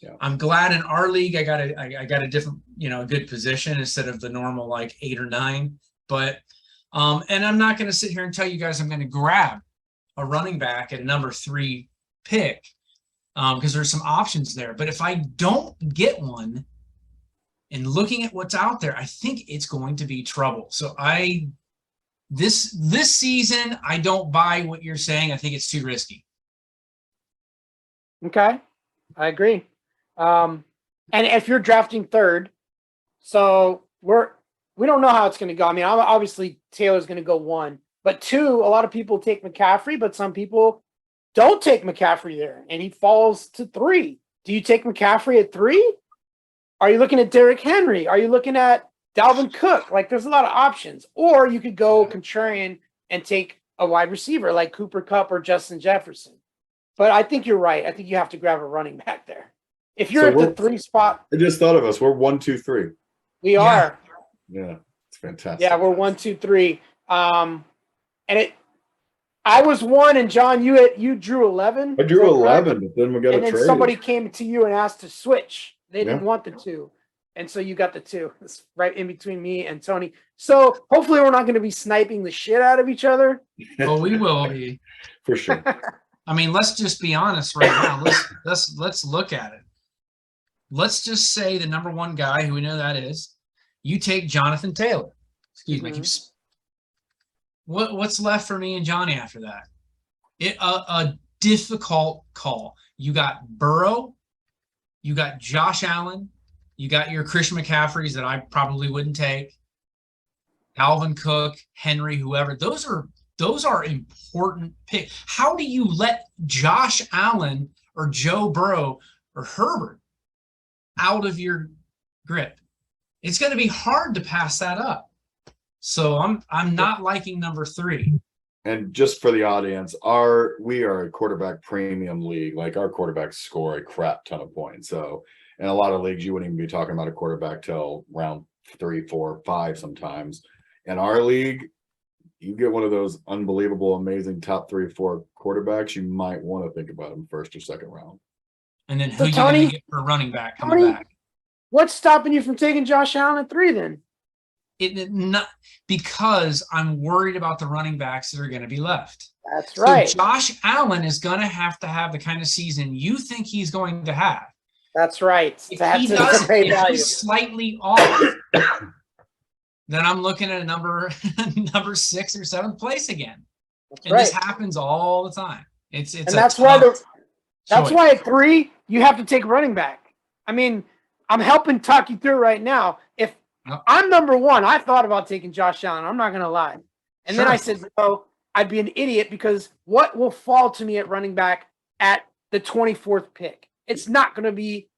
Yeah. I'm glad in our league I got a different, a good position instead of the normal like 8 or 9. But and I'm not going to sit here and tell you guys I'm going to grab a running back at a number 3 pick because there's some options there. But if I don't get one, and looking at what's out there, I think it's going to be trouble. So this season I don't buy what you're saying. I think it's too risky. Okay, I agree. And if you're drafting 3rd, so we don't know how it's going to go. I mean, obviously Taylor's going to go 1, but 2, a lot of people take McCaffrey, but some people don't take McCaffrey there, and he falls to 3. Do you take McCaffrey at 3? Are you looking at Derrick Henry? Are you looking at Dalvin Cook? Like, there's a lot of options. Or you could go contrarian and take a wide receiver like Cooper Kupp or Justin Jefferson. But I think you're right. I think you have to grab a running back there. If you're at the 3 spot. I just thought of us. We're 1, 2, 3. We are. Yeah, it's fantastic. Yeah, we're 1, 2, 3. I was 1, and John, you drew 11. I drew 11, but then we got a trade. And then somebody came to you and asked to switch. They didn't want the 2. And so you got the 2. It's right in between me and Tony. So hopefully we're not going to be sniping the shit out of each other. Well, we will be. For sure. I mean, let's just be honest right now. Let's look at it. let's just say the number one guy who we know that is, you take Jonathan Taylor. Excuse me. What's left for me and Johnny after that? A difficult call. You got Burrow, you got Josh Allen, you got your Christian McCaffreys that I probably wouldn't take, Alvin Cook, Henry, whoever. Those are important picks. How do you let Josh Allen or Joe Burrow or Herbert out of your grip? It's going to be hard to pass that up. So I'm not liking number 3. And just for the audience, we are a quarterback premium league. Like, our quarterbacks score a crap ton of points. So in a lot of leagues, you wouldn't even be talking about a quarterback till round 3, 4, 5 sometimes. In our league, you get one of those unbelievable, amazing top 3 or 4 quarterbacks, you might want to think about them first or second round. And then who you going to get for running back coming back? What's stopping you from taking Josh Allen at 3 then? Not because I'm worried about the running backs that are going to be left. That's right. So Josh Allen is going to have the kind of season you think he's going to have. That's right. If he's slightly off, then I'm looking at a number 6 or 7th place again. This happens all the time. That's why at 3 you have to take running back. I mean, I'm helping talk you through right now. If I'm number 1, I thought about taking Josh Allen. I'm not going to lie. And then I said, no, I'd be an idiot because what will fall to me at running back at the 24th pick? It's not going to be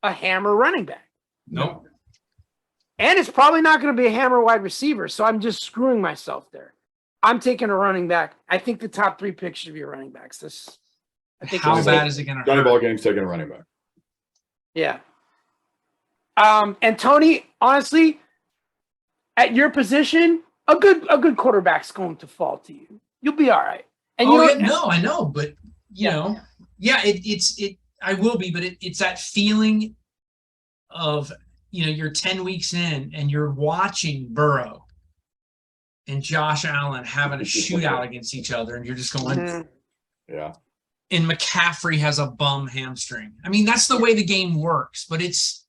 a hammer running back. Nope. And it's probably not going to be a hammer wide receiver. So I'm just screwing myself there. I'm taking a running back. I think the top 3 picks should be running backs. How bad is it going to hurt? Johnny Ball Game's taking a running back. Yeah. And Tony, honestly, at your position, a good quarterback's going to fall to you. You'll be all right. And I know, but I will be, but it's that feeling of, you're 10 weeks in and you're watching Burrow and Josh Allen having a shootout against each other, and you're just going, yeah. And McCaffrey has a bum hamstring. I mean, that's the way the game works, but it's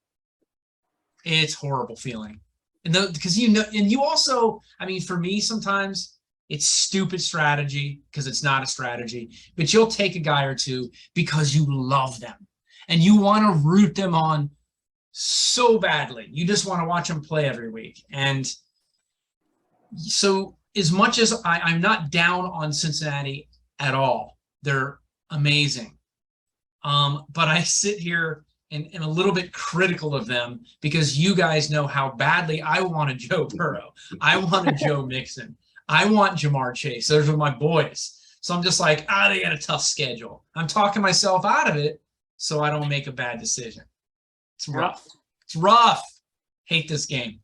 horrible feeling. And because and you also, I mean, for me, sometimes it's stupid strategy because it's not a strategy, but you'll take a guy or two because you love them and you want to root them on so badly. You just want to watch them play every week. And so as much as I'm not down on Cincinnati at all, they're amazing. But I sit here and a little bit critical of them because you guys know how badly I want a Joe Burrow. I want a Joe Mixon. I want Jamar Chase. Those are my boys. So I'm just like, they got a tough schedule. I'm talking myself out of it so I don't make a bad decision. It's rough. It's rough. Hate this game.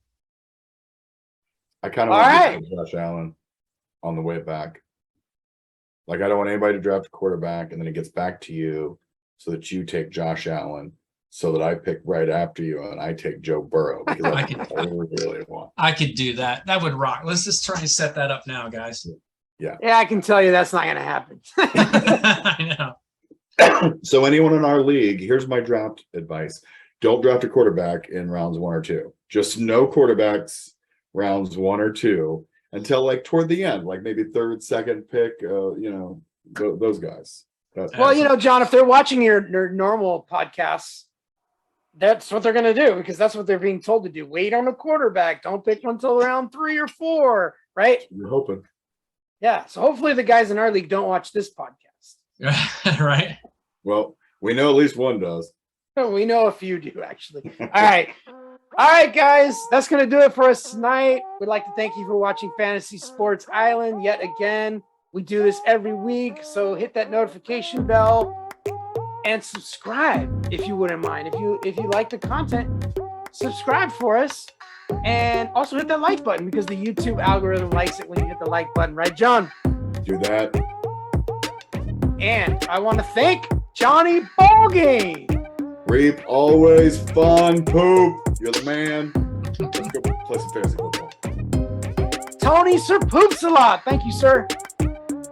I kind of want to get Josh Allen on the way back. Like, I don't want anybody to draft a quarterback and then it gets back to you so that you take Josh Allen, so that I pick right after you and I take Joe Burrow because that's what I really want. I could do that. That would rock. Let's just try and set that up now, guys. Yeah. Yeah, I can tell you that's not going to happen. I know. So anyone in our league, here's my draft advice. Don't draft a quarterback in rounds 1 or 2. Just no quarterbacks rounds 1 or 2 until like toward the end, like maybe 3rd, 2nd pick, those guys. Well, John, if they're watching your normal podcasts, that's what they're going to do because that's what they're being told to do. Wait on a quarterback. Don't pick until round 3 or 4, right? You're hoping. Yeah. So hopefully the guys in our league don't watch this podcast. Right. Well, we know at least one does. We know a few do, actually. All right. All right, guys. That's going to do it for us tonight. We'd like to thank you for watching Fantasy Sports Island yet again. We do this every week, so hit that notification bell and subscribe if you wouldn't mind. If you like the content, subscribe for us. And also hit that like button because the YouTube algorithm likes it when you hit the like button. Right, John? Do that. And I want to thank Johnny Ballgame. Reap, always fun, poop. You're the man. Let's go play some fantasy football. Tony Sir Poops a lot. Thank you, sir.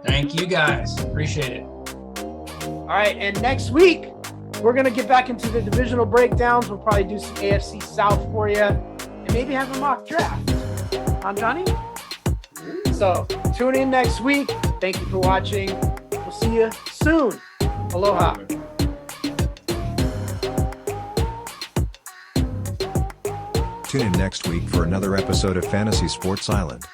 Thank you, guys. Appreciate it. All right, and next week We're going to get back into the divisional breakdowns. We'll probably do some AFC South for you and maybe have a mock draft. Huh, Johnny? So tune in next week. Thank you for watching. We'll see you soon. Aloha. Tune in next week for another episode of Fantasy Sports Island.